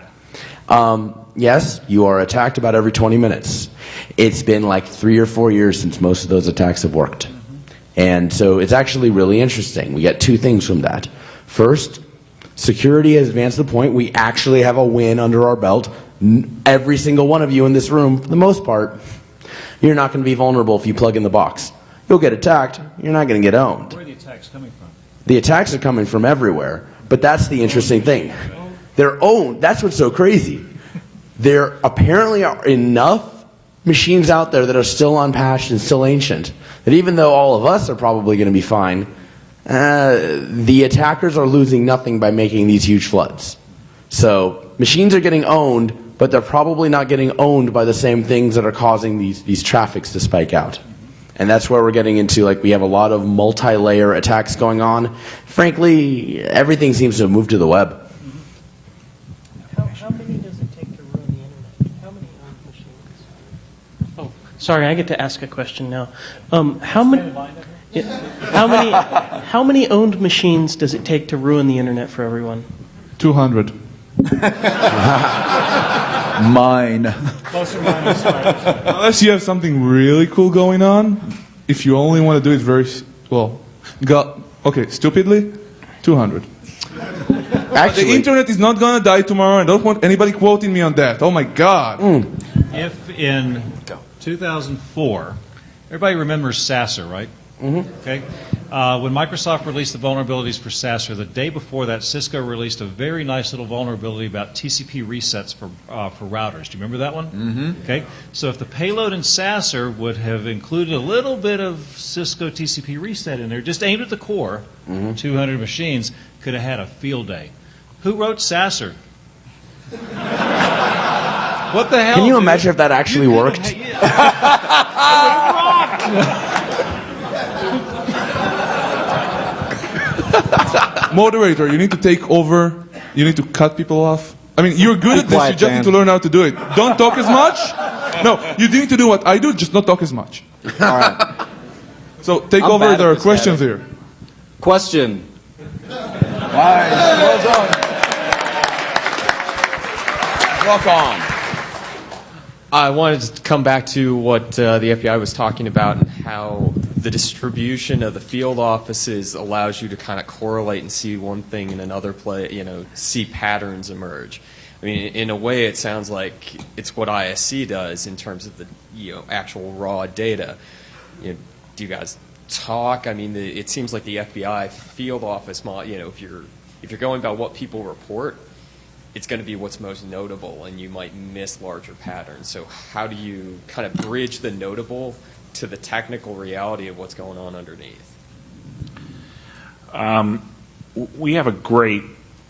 Yes, you are attacked about every 20 minutes. It's been like 3 or 4 years since most of those attacks have worked. And so it's actually really interesting. We get two things from that. First, security has advanced to the point we actually have a win under our belt. Every single one of you in this room, for the most part, you're not going to be vulnerable if you plug in the box. You'll get attacked. You're not going to get owned. Where are the attacks coming from? The attacks are coming from everywhere. But that's the interesting thing. They're owned. That's what's so crazy. There apparently are enough machines out there that are still unpatched and still ancient that even though all of us are probably going to be fine, the attackers are losing nothing by making these huge floods. So machines are getting owned, but they're probably not getting owned by the same things that are causing these traffics to spike out. And that's where we're getting into, like, we have a lot of multi-layer attacks going on. Frankly, everything seems to have moved to the web. How many does it take to ruin the internet? How many owned machines? Oh, sorry, I get to ask a question now. How many owned machines does it take to ruin the internet for everyone? 200. Mine. Plus or minus 5%. Unless you have something really cool going on, if you only want to do it very, stupidly, 200. Actually, the internet is not going to die tomorrow. I don't want anybody quoting me on that. Oh my God. If in 2004, everybody remembers Sasser, right? Mm-hmm. Okay. When Microsoft released the vulnerabilities for Sasser, the day before that, Cisco released a very nice little vulnerability about TCP resets for routers. Do you remember that one? Mm-hmm. Okay. So if the payload in Sasser would have included a little bit of Cisco TCP reset in there, just aimed at the core, 200 machines, could have had a field day. Who wrote Sasser? What the hell? Can you imagine if that actually worked? Moderator, you need to take over. You need to cut people off. I mean, you're good at this. You just need to learn how to do it. Don't talk as much. No, you need to do what I do, just not talk as much. All right. So take I'm over. bad There at are this, questions Adam. here. Question. Nice. Well done. Welcome. I wanted to come back to what the FBI was talking about and how the distribution of the field offices allows you to kind of correlate and see one thing in another see patterns emerge. I mean, in a way, it sounds like it's what ISC does in terms of the actual raw data. Do you guys talk? I mean, it seems like the FBI field office model. If you're going by what people report, it's going to be what's most notable, and you might miss larger patterns. So how do you kind of bridge the notable to the technical reality of what's going on underneath? We have a great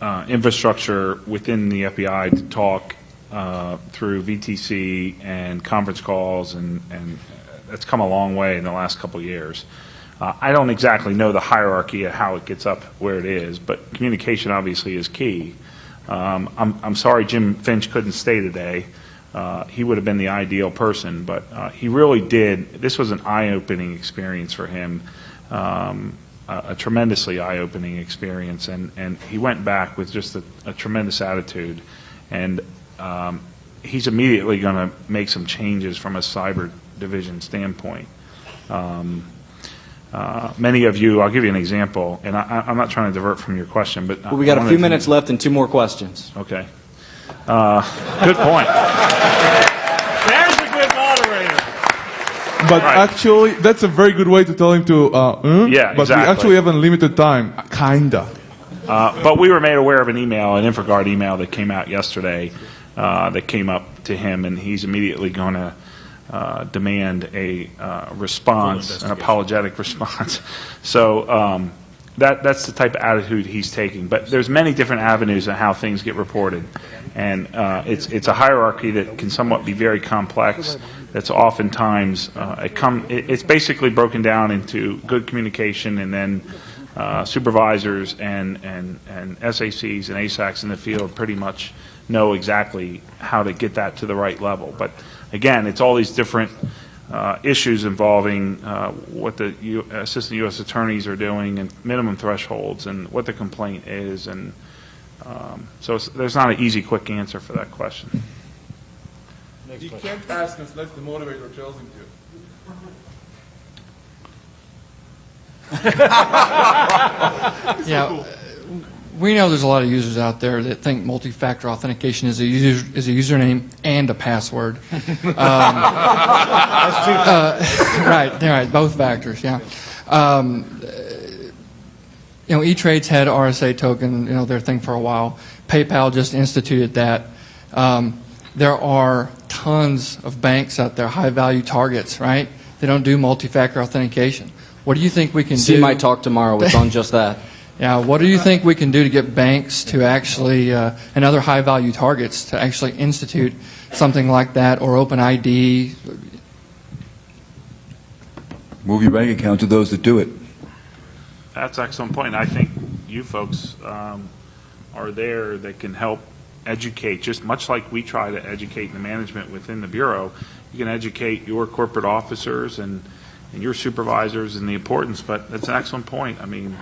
infrastructure within the FBI to talk through VTC and conference calls, and that's come a long way in the last couple of years. I don't exactly know the hierarchy of how it gets up where it is, but communication obviously is key. I'm sorry Jim Finch couldn't stay today. He would have been the ideal person, but he really did. This was an eye-opening experience for him, a tremendously eye-opening experience, and he went back with just a tremendous attitude, and he's immediately going to make some changes from a cyber division standpoint. Many of you, I'll give you an example, and I'm not trying to divert from your question, but Well, we got a few minutes left and 2 more questions. Okay. Good point. There's a good moderator. But actually, that's a very good way to tell him to. Yeah, but exactly. we actually have unlimited time, kinda. But we were made aware of an email, an InfraGard email that came out yesterday that came up to him, and he's immediately going to demand a response, an apologetic response. So that's the type of attitude he's taking. But there's many different avenues of how things get reported, and it's a hierarchy that can somewhat be very complex. That's oftentimes it's basically broken down into good communication, and then supervisors and SACs and ASACs in the field pretty much know exactly how to get that to the right level. But again, it's all these different issues involving what the assistant U.S. attorneys are doing and minimum thresholds and what the complaint is. And so there's not an easy, quick answer for that question. You can't ask unless the moderator tells him to. Yeah, we know there's a lot of users out there that think multi-factor authentication is a username and a password. Right, both factors. Yeah. E-Trade's had RSA token, their thing for a while. PayPal just instituted that. There are tons of banks out there, high-value targets, right? They don't do multi-factor authentication. What do you think we can do? See my talk tomorrow. It's on just that. Yeah, what do you think we can do to get banks to actually, and other high-value targets, to actually institute something like that, or OpenID? Move your bank account to those that do it. That's an excellent point. I think you folks are there that can help educate, just much like we try to educate the management within the Bureau. You can educate your corporate officers and your supervisors in the importance, but that's an excellent point. I mean,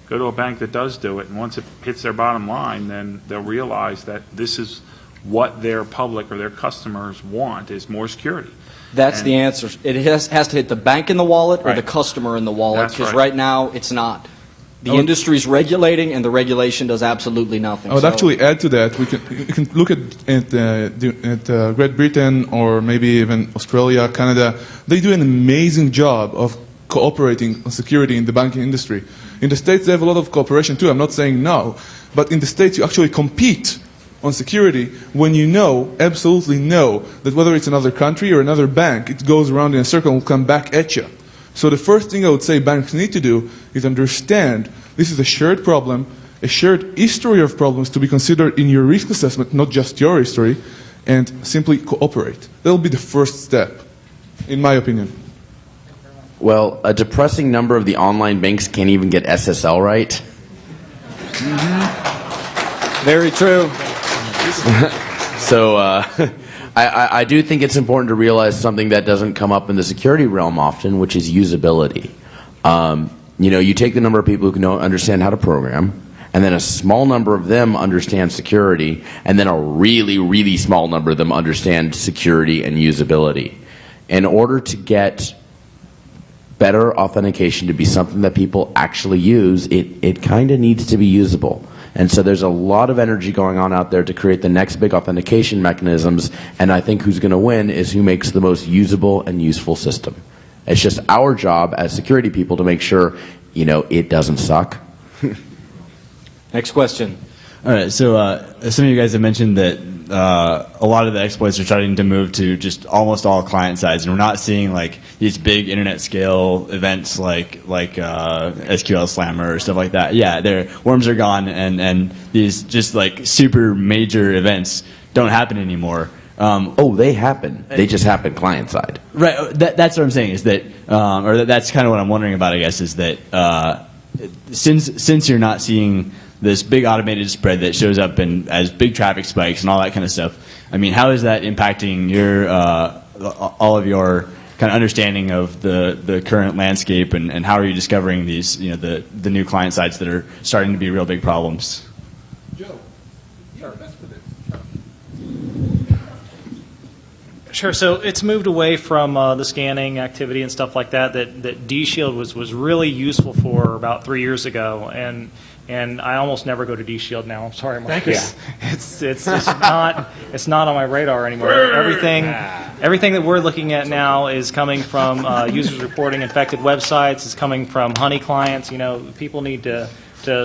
go to a bank that does do it, and once it hits their bottom line, then they'll realize that this is what their public or their customers want, is more security. That's the answer. It has to hit the bank in the wallet or Right. the customer in the wallet, That's because right. right now it's not. The industry's regulating, and the regulation does absolutely nothing. I would So- actually add to that. We can look at Great Britain or maybe even Australia, Canada. They do an amazing job of cooperating on security in the banking industry. In the States, they have a lot of cooperation too. I'm not saying no, but in the States, you actually compete on security when you know, absolutely know, that whether it's another country or another bank, it goes around in a circle and will come back at you. So the first thing I would say banks need to do is understand this is a shared problem, a shared history of problems to be considered in your risk assessment, not just your history, and simply cooperate. That will be the first step, in my opinion. Well, a depressing number of the online banks can't even get SSL right. Very true. So I do think it's important to realize something that doesn't come up in the security realm often, which is usability. You take the number of people who can understand how to program, and then a small number of them understand security, and then a really, really small number of them understand security and usability. In order to get better authentication to be something that people actually use, it kind of needs to be usable. And so there's a lot of energy going on out there to create the next big authentication mechanisms, and I think who's going to win is who makes the most usable and useful system. It's just our job as security people to make sure, it doesn't suck. Next question. All right, so some of you guys have mentioned that a lot of the exploits are starting to move to just almost all client sides, and we're not seeing like these big internet scale events like SQL Slammer or stuff like that. Yeah, their worms are gone, and these just like super major events don't happen anymore. They happen. They just happen client side. Right. That's what I'm saying is that, that's kind of what I'm wondering about. I guess is that since you're not seeing this big automated spread that shows up as big traffic spikes and all that kind of stuff. I mean, how is that impacting your all of your kind of understanding of the current landscape, and how are you discovering these the new client sites that are starting to be real big problems? Joe, you're best for this. Sure. So it's moved away from the scanning activity and stuff like that DShield was really useful for about 3 years ago, and I almost never go to DShield now. I'm sorry, Mark. Thank you. It's not on my radar anymore. Everything that we're looking at now is coming from users reporting infected websites. It's coming from honey clients. People need to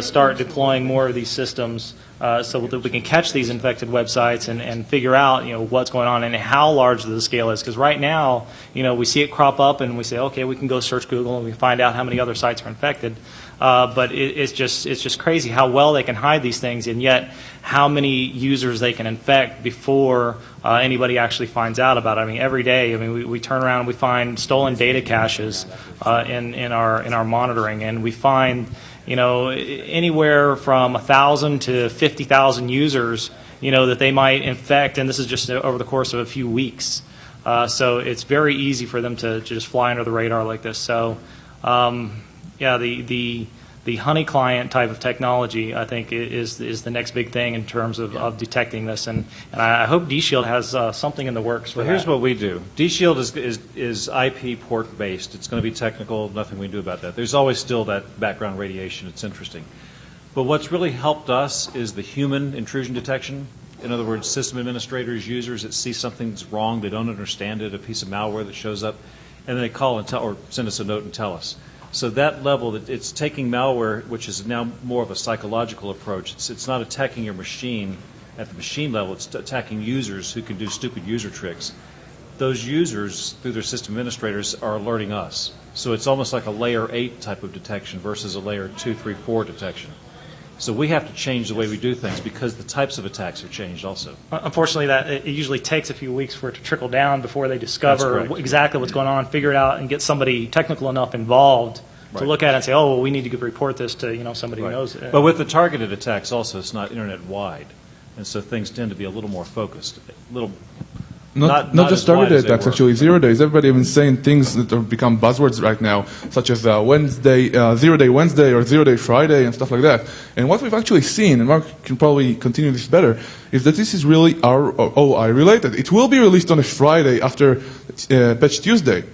start deploying more of these systems so that we can catch these infected websites and figure out what's going on and how large the scale is. Because right now we see it crop up and we say, okay, we can go search Google and we find out how many other sites are infected. But it's just crazy how well they can hide these things, and yet how many users they can infect before anybody actually finds out about it. I mean, every day, we turn around and we find stolen data caches in our monitoring, and we find anywhere from 1,000 to 50,000 users that they might infect, and this is just over the course of a few weeks. So it's very easy for them to just fly under the radar like this. So. Yeah, the the honey client type of technology, I think, is the next big thing in terms of detecting this. And I hope D-Shield has something in the works for Well, that. here's what we do. D-Shield is IP port based. It's going to be technical. Nothing we can do about that. There's always still that background radiation. It's interesting. But what's really helped us is the human intrusion detection. In other words, system administrators, users that see something's wrong, they don't understand it, a piece of malware that shows up, and then they call and tell, or send us a note and tell us. So that level, it's taking malware, which is now more of a psychological approach. It's not attacking your machine at the machine level. It's attacking users who can do stupid user tricks. Those users, through their system administrators, are alerting us. So it's almost like a layer 8 type of detection versus a layer 2, 3, 4 detection. So we have to change the way we do things because the types of attacks have changed also. Unfortunately, it usually takes a few weeks for it to trickle down before they discover exactly what's going on, figure it out, and get somebody technical enough involved to look at it and say, oh, well, we need to report this to somebody who knows it. But with the targeted attacks also, it's not internet-wide. And so things tend to be a little more focused, a little Not as just targeted wide as they attacks, were. actually. 0 days. Everybody even saying things that have become buzzwords right now, such as 0-day Wednesday or 0-day Friday and stuff like that. And what we've actually seen, and Mark can probably continue this better, is that this is really ROI related. It will be released on a Friday after Patch Tuesday,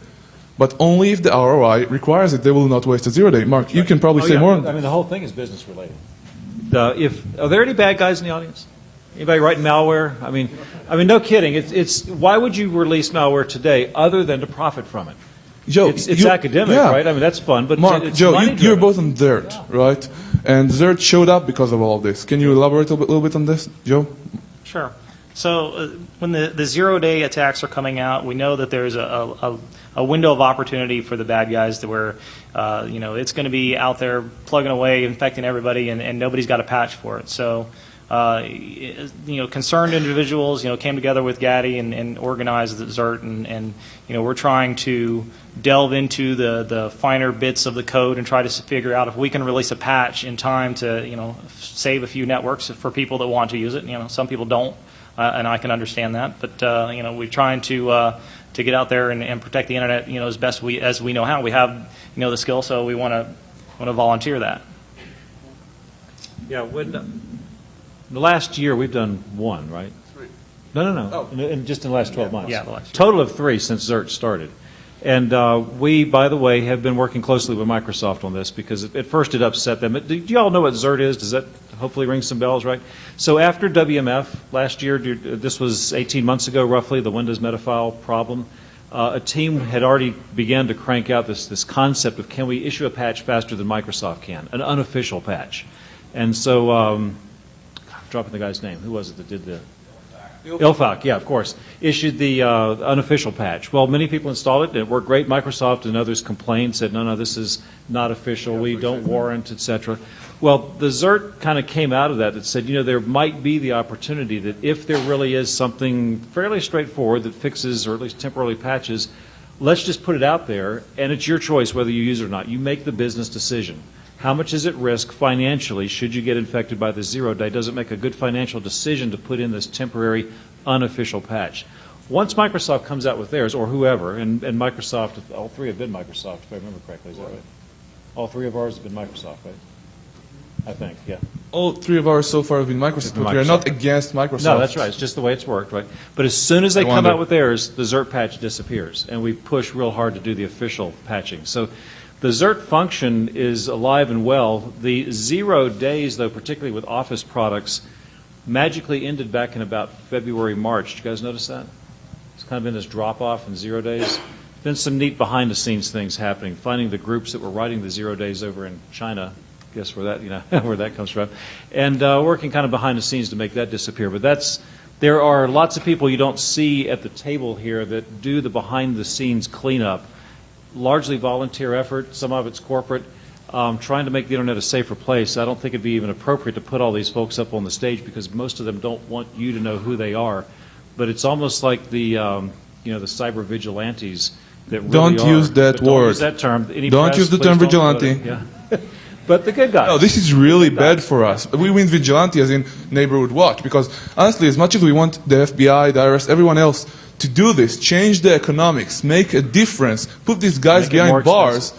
but only if the ROI requires it. They will not waste a 0-day. Mark, you can probably say more. I mean, the whole thing is business related. Are there any bad guys in the audience? Anybody writing malware? I mean, no kidding. It's why would you release malware today other than to profit from it? Joe, it's academic, right? I mean, that's fun, but Mark, it's Joe, money-driven. you're both on Xert, right? And Xert showed up because of all this. Can you elaborate a little bit on this, Joe? Sure. So when the 0-day attacks are coming out, we know that there's a window of opportunity for the bad guys to where it's going to be out there plugging away, infecting everybody, and nobody's got a patch for it. So concerned individuals came together with Gaddy and organized the Xert, and we're trying to delve into the finer bits of the code and try to figure out if we can release a patch in time to save a few networks for people that want to use it. Some people don't. And I can understand that, but we're trying to get out there and protect the internet, as best as we know how. We have the skill, so we want to volunteer that. Yeah, the last year we've done one, right? 3. No. Just in the last 12 months. Yeah, the last year. Total of 3 since Xert started. And we, by the way, have been working closely with Microsoft on this because at first it upset them. Do you all know what Xert is? Does that hopefully ring some bells, right? So after WMF last year, this was 18 months ago roughly, the Windows Metafile problem, a team had already began to crank out this concept of can we issue a patch faster than Microsoft can, an unofficial patch. And so, I'm dropping the guy's name. Who was it that did the... Ilfak, yeah, of course, issued the unofficial patch. Well, many people installed it, and it worked great. Microsoft and others complained, said, no, this is not official, we don't warrant, etc. Well, the Xert kind of came out of that said, there might be the opportunity that if there really is something fairly straightforward that fixes or at least temporarily patches, let's just put it out there, and it's your choice whether you use it or not. You make the business decision. How much is at risk financially should you get infected by the 0-day? Does it make a good financial decision to put in this temporary unofficial patch? Once Microsoft comes out with theirs, or whoever, and Microsoft, all 3 have been Microsoft, if I remember correctly, is that right? All 3 of ours have been Microsoft, right? I think, yeah. All 3 of ours so far have been Microsoft, but we are not against Microsoft. No, that's right. It's just the way it's worked, right? But as soon as they come out with theirs, the Xert patch disappears, and we push real hard to do the official patching. So the Xert function is alive and well. The 0 days, though, particularly with Office products, magically ended back in about February, March. Did you guys notice that? It's kind of been this drop-off in 0 days. Been some neat behind-the-scenes things happening. Finding the groups that were writing the 0 days over in China, guess where that where that comes from, and working kind of behind the scenes to make that disappear. But there are lots of people you don't see at the table here that do the behind-the-scenes cleanup. Largely volunteer effort, some of it's corporate, trying to make the internet a safer place. I don't think it'd be even appropriate to put all these folks up on the stage because most of them don't want you to know who they are. But it's almost like the cyber vigilantes that really don't use that word. Don't use that term. Don't use the term vigilante. Yeah. But the good guys. No, this is really bad for us. We mean vigilante as in neighborhood watch because honestly, as much as we want the FBI, the IRS, everyone else to do this, change the economics, make a difference, put these guys behind bars,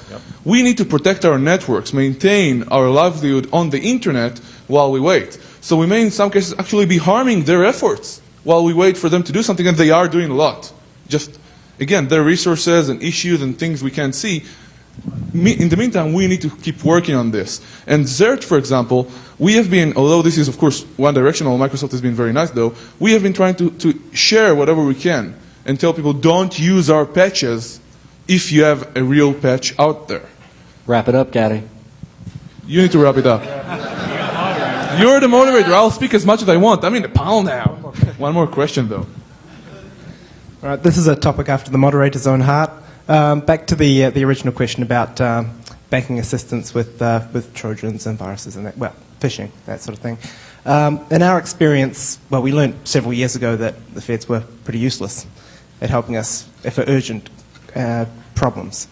We need to protect our networks, maintain our livelihood on the internet while we wait. So we may in some cases actually be harming their efforts while we wait for them to do something, and they are doing a lot. Just, again, their resources and issues and things we can't see. In the meantime, we need to keep working on this. And Xert, for example, we have been, although this is of course one-directional, Microsoft has been very nice though, we have been trying to share whatever we can and tell people don't use our patches if you have a real patch out there. Wrap it up, Gary. You need to wrap it up. You're the moderator. I'll speak as much as I want. I'm in the panel now. One more question, though. All right, this is a topic after the moderator's own heart. Back to the original question about banking assistance with Trojans and viruses and that, well, phishing, that sort of thing. In our experience, well, we learned several years ago that the feds were pretty useless at helping us for urgent problems.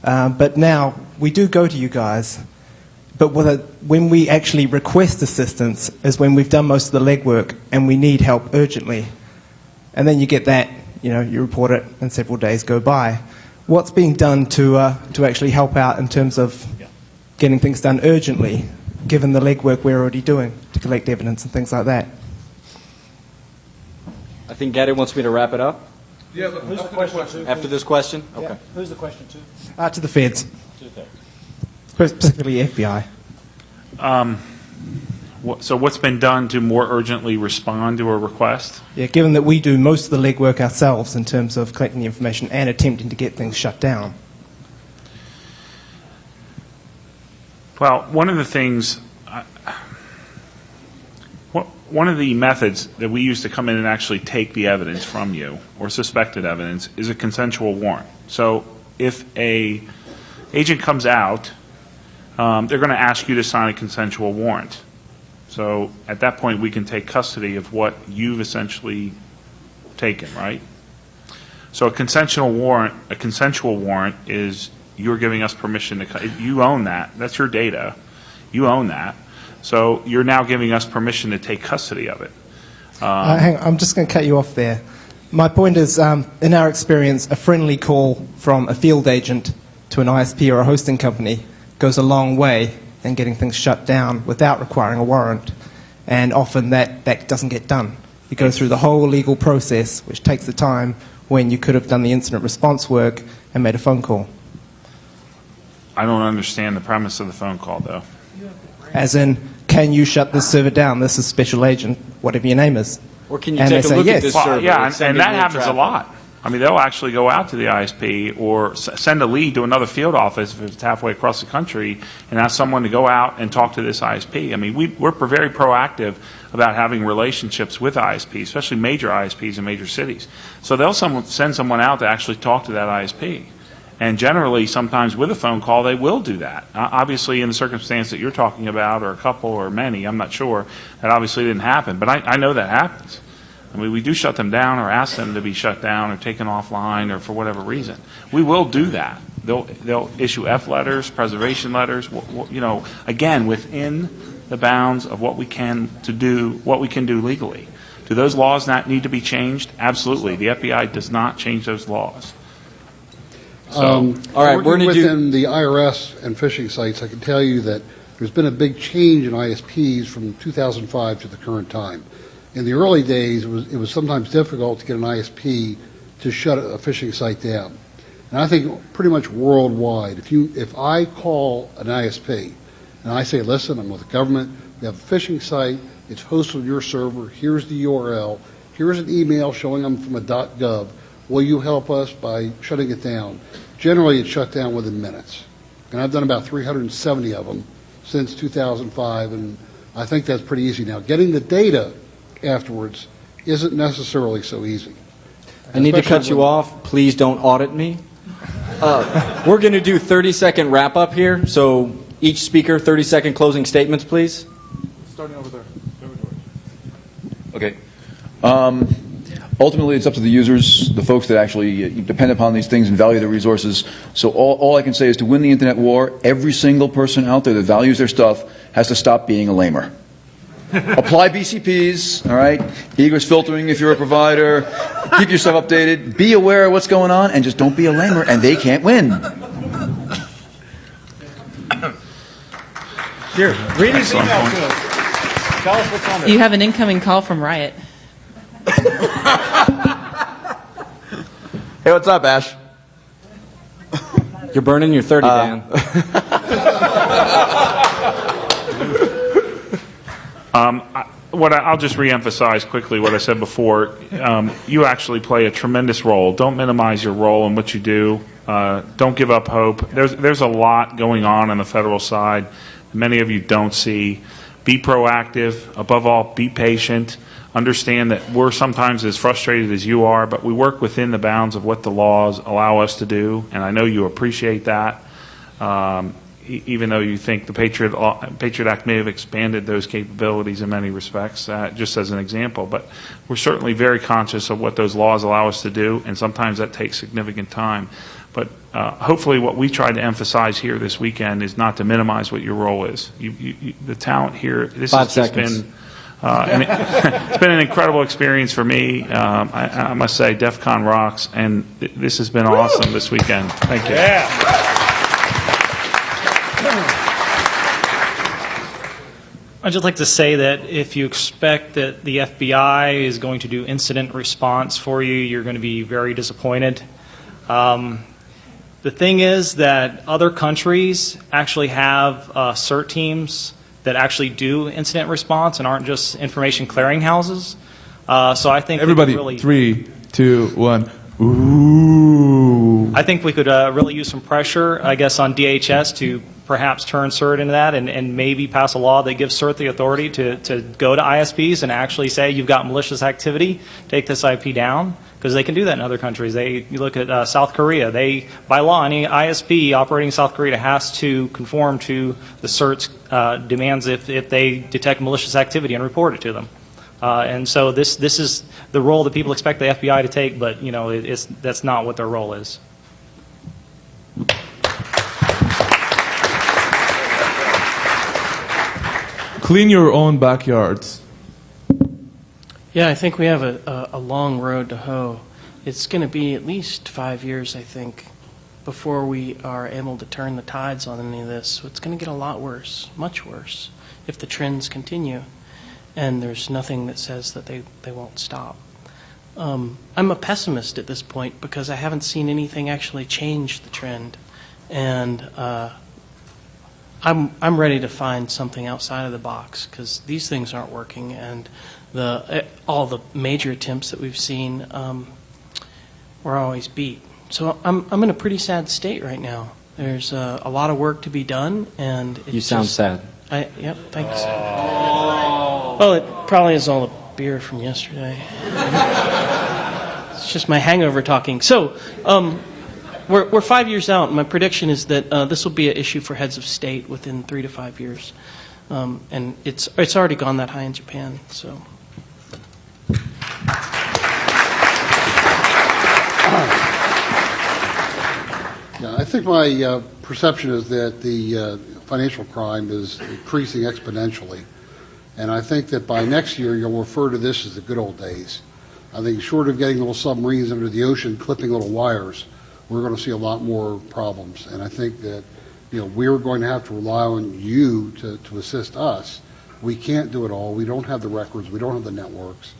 But now we do go to you guys. But when we actually request assistance is when we've done most of the legwork and we need help urgently. And then you get that, you report it and several days go by. What's being done to actually help out in terms of getting things done urgently, given the legwork we're already doing to collect evidence and things like that? I think Gary wants me to wrap it up. Yeah, but who's the question to? After this question? Okay. Yeah. Who's the question to? To the feds. To the feds. Specifically FBI. So what's been done to more urgently respond to a request? Yeah, given that we do most of the legwork ourselves in terms of collecting the information and attempting to get things shut down. Well, one of the things, one of the methods that we use to come in and actually take the evidence from you, or suspected evidence, is a consensual warrant. So if a agent comes out, they're going to ask you to sign a consensual warrant. So at that point, we can take custody of what you've essentially taken, right? So a consensual warrant is you're giving us permission to, you own that. That's your data. You own that. So you're now giving us permission to take custody of it. Hang on, I'm just going to cut you off there. My point is, in our experience, a friendly call from a field agent to an ISP or a hosting company goes a long way in getting things shut down without requiring a warrant. And often that doesn't get done. You go through the whole legal process, which takes the time when you could have done the incident response work and made a phone call. I don't understand the premise of the phone call, though. As in, can you shut this server down? This is special agent, whatever your name is. Or can you take a look at this server? Yeah, and that happens a lot. I mean, they'll actually go out to the ISP or send a lead to another field office if it's halfway across the country and ask someone to go out and talk to this ISP. I mean, we're very proactive about having relationships with ISPs, especially major ISPs in major cities. So they'll send someone out to actually talk to that ISP. And generally, sometimes with a phone call, they will do that. Obviously, in the circumstance that you're talking about, or a couple or many, I'm not sure, that obviously didn't happen. But I know that happens. I mean, we do shut them down or ask them to be shut down or taken offline or for whatever reason. We will do that. They'll issue F letters, preservation letters, again, within the bounds of what we can do legally. Do those laws not need to be changed? Absolutely. The FBI does not change those laws. All right, working within the IRS and phishing sites, I can tell you that there's been a big change in ISPs from 2005 to the current time. In the early days, it was sometimes difficult to get an ISP to shut a phishing site down. And I think pretty much worldwide, if I call an ISP and I say, listen, I'm with the government, we have a phishing site, it's hosted on your server, here's the URL, here's an email showing I'm from a .gov, will you help us by shutting it down? Generally, it's shut down within minutes. And I've done about 370 of them since 2005, and I think that's pretty easy. Now, getting the data afterwards isn't necessarily so easy. I need to cut you off. Please don't audit me. We're going to do 30-second wrap-up here, so each speaker, 30-second closing statements, please. Starting over there. Okay. Ultimately, it's up to the users, the folks that actually depend upon these things and value their resources. So all I can say is to win the internet war, every single person out there that values their stuff has to stop being a lamer. Apply BCPs, all right? Egress filtering if you're a provider. Keep yourself updated. Be aware of what's going on, and just don't be a lamer, and they can't win. Here, read his Excellent email point. to us. Tell us what's on there. You have an incoming call from Riot. Hey, what's up, Ash? You're burning your 30, Dan. I'll just reemphasize quickly what I said before. You actually play a tremendous role. Don't minimize your role in what you do. Don't give up hope. There's a lot going on the federal side. Many of you don't see. Be proactive. Above all, be patient. Understand that we're sometimes as frustrated as you are, but we work within the bounds of what the laws allow us to do, and I know you appreciate that. Even though you think the Patriot Act may have expanded those capabilities in many respects, just as an example. But we're certainly very conscious of what those laws allow us to do, and sometimes that takes significant time. But hopefully what we tried to emphasize here this weekend is not to minimize what your role is. The talent here, this 5 has just seconds. been... it's been an incredible experience for me. I must say, DefCon rocks, and this has been awesome this weekend. Thank you. I'd just like to say that if you expect that the FBI is going to do incident response for you, you're going to be very disappointed. The thing is that other countries actually have CERT teams that actually do incident response and aren't just information clearinghouses. So I think Everybody, really, 3, 2, 1. Ooh. I think we could really use some pressure, I guess, on DHS to perhaps turn CERT into that and maybe pass a law that gives CERT the authority to go to ISPs and actually say you've got malicious activity, take this IP down, because they can do that in other countries. You look at South Korea. By law, any ISP operating in South Korea has to conform to the CERT's demands if they detect malicious activity and report it to them. And so this is the role that people expect the FBI to take, but that's not what their role is. Clean your own backyards. Yeah, I think we have a long road to hoe. It's going to be at least 5 years, I think, before we are able to turn the tides on any of this. So it's going to get a lot worse, much worse, if the trends continue. And there's nothing that says that they won't stop. I'm a pessimist at this point because I haven't seen anything actually change the trend. And I'm ready to find something outside of the box because these things aren't working, and all the major attempts that we've seen were always beat. So I'm in a pretty sad state right now. There's a lot of work to be done, and You sound sad. Yep, thanks. Well, it probably is all the beer from yesterday. It's just my hangover talking. So, we're 5 years out, and my prediction is that this will be an issue for heads of state within 3 to 5 years, and it's already gone that high in Japan. So, Yeah, I think my perception is that the financial crime is increasing exponentially, and I think that by next year you'll refer to this as the good old days. I think short of getting little submarines under the ocean clipping little wires, we're going to see a lot more problems. And I think that we're going to have to rely on you to assist us. We can't do it all. We don't have the records. We don't have the networks.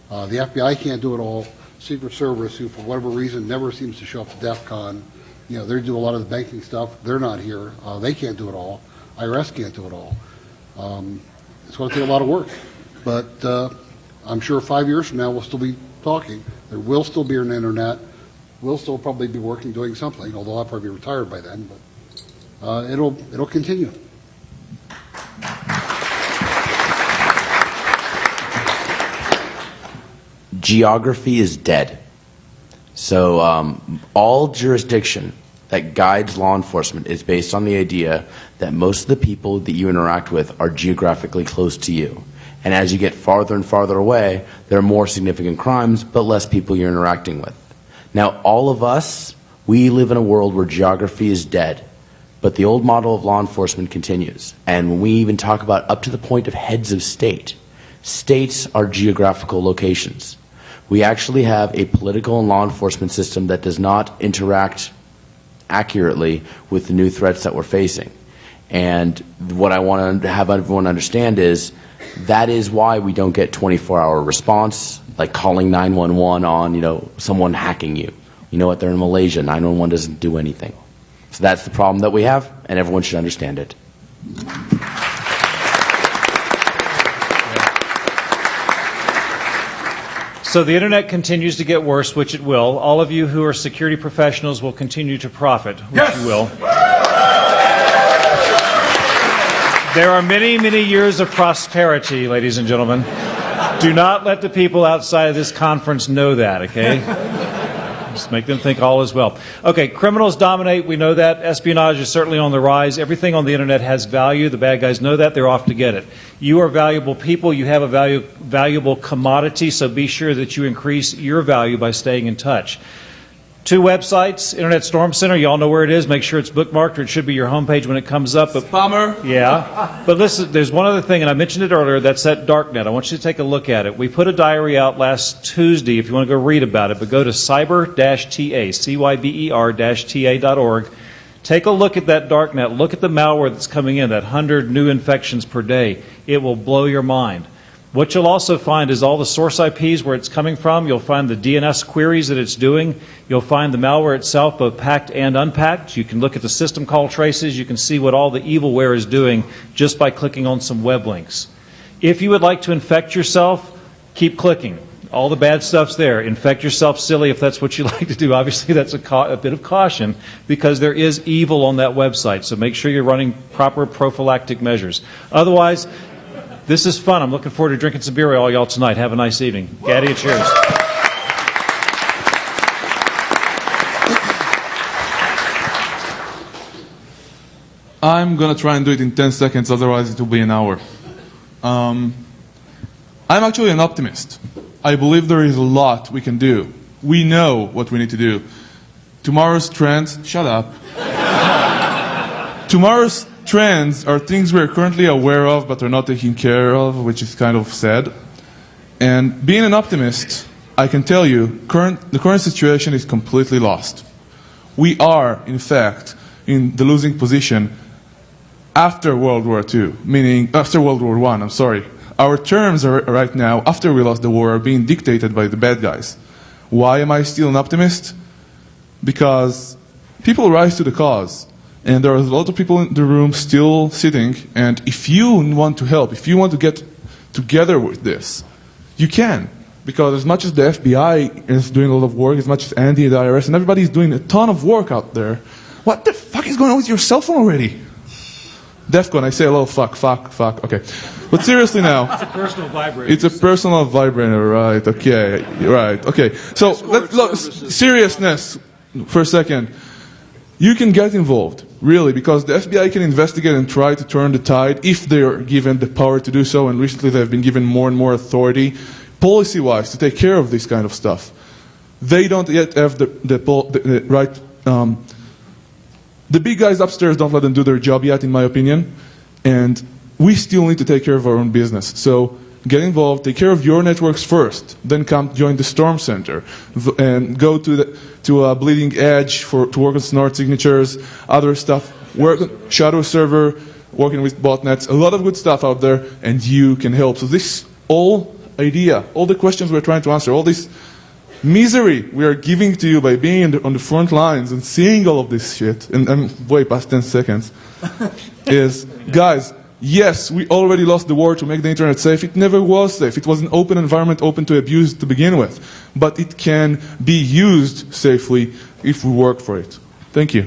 The FBI can't do it all. Secret Service, who for whatever reason never seems to show up to DefCon, they do a lot of the banking stuff. They're not here. They can't do it all. IRS can't do it all. It's going to take a lot of work. But I'm sure 5 years from now we'll still be talking. There will still be an internet. We'll still probably be working, doing something, although I'll probably be retired by then. But it'll continue. Geography is dead. So all jurisdiction that guides law enforcement is based on the idea that most of the people that you interact with are geographically close to you. And as you get farther and farther away, there are more significant crimes, but less people you're interacting with. Now, all of us, we live in a world where geography is dead, but the old model of law enforcement continues. And when we even talk about up to the point of heads of state, states are geographical locations. We actually have a political and law enforcement system that does not interact accurately with the new threats that we're facing. And what I want to have everyone understand is that is why we don't get 24-hour response, like calling 911 on, someone hacking you. You know what? They're in Malaysia. 911 doesn't do anything. So that's the problem that we have, and everyone should understand it. So the internet continues to get worse, which it will. All of you who are security professionals will continue to profit, which you will. There are many, many years of prosperity, ladies and gentlemen. Do not let the people outside of this conference know that, okay? Just make them think all is well. Okay, criminals dominate. We know that. Espionage is certainly on the rise. Everything on the internet has value. The bad guys know that. They're off to get it. You are valuable people. You have a valuable commodity, so be sure that you increase your value by staying in touch. 2 websites, Internet Storm Center. You all know where it is. Make sure it's bookmarked, or it should be your homepage when it comes up. But, Spammer. Yeah. But listen, there's one other thing, and I mentioned it earlier. That's that darknet. I want you to take a look at it. We put a diary out last Tuesday if you want to go read about it. But go to cyber-ta, cyber-ta.org. Take a look at that darknet. Look at the malware that's coming in, that 100 new infections per day. It will blow your mind. What you'll also find is all the source IPs where it's coming from. You'll find the DNS queries that it's doing. You'll find the malware itself, both packed and unpacked. You can look at the system call traces. You can see what all the evilware is doing just by clicking on some web links. If you would like to infect yourself, keep clicking. All the bad stuff's there. Infect yourself silly if that's what you like to do. Obviously, that's a bit of caution because there is evil on that website. So make sure you're running proper prophylactic measures. Otherwise, this is fun. I'm looking forward to drinking some beer with all y'all tonight. Have a nice evening. Gaddy, cheers. I'm going to try and do it in 10 seconds, otherwise it will be an hour. I'm actually an optimist. I believe there is a lot we can do. We know what we need to do. Tomorrow's trends, shut up. Tomorrow's trends are things we're currently aware of but are not taken care of, which is kind of sad. And being an optimist, I can tell you, the current situation is completely lost. We are, in fact, in the losing position after World War II, meaning after World War I, I'm sorry. Our terms are right now, after we lost the war, are being dictated by the bad guys. Why am I still an optimist? Because people rise to the cause. And there are a lot of people in the room still sitting, and if you want to help, if you want to get together with this, you can. Because as much as the FBI is doing a lot of work, as much as Andy and the IRS, and everybody is doing a ton of work out there, what the fuck is going on with your cell phone already? DefCon, I say a lot of fuck, okay. But seriously now. It's a personal vibrator. It's a personal vibrator, right, okay, right, okay. So, let's look, seriousness for a second. You can get involved, really, because the FBI can investigate and try to turn the tide if they are given the power to do so, and recently they've been given more and more authority, policy-wise, to take care of this kind of stuff. They don't yet have the right... the big guys upstairs don't let them do their job yet, in my opinion, and we still need to take care of our own business. So get involved, take care of your networks first, then come join the Storm Center, and go to a Bleeding Edge to work on snort signatures, other stuff, work on Shadow Server, working with botnets, a lot of good stuff out there, and you can help. So this all idea, all the questions we're trying to answer, all this misery we are giving to you by being on the front lines and seeing all of this shit, and I'm way past 10 seconds, is, guys, yes, we already lost the war to make the internet safe. It never was safe. It was an open environment, open to abuse to begin with. But it can be used safely if we work for it. Thank you.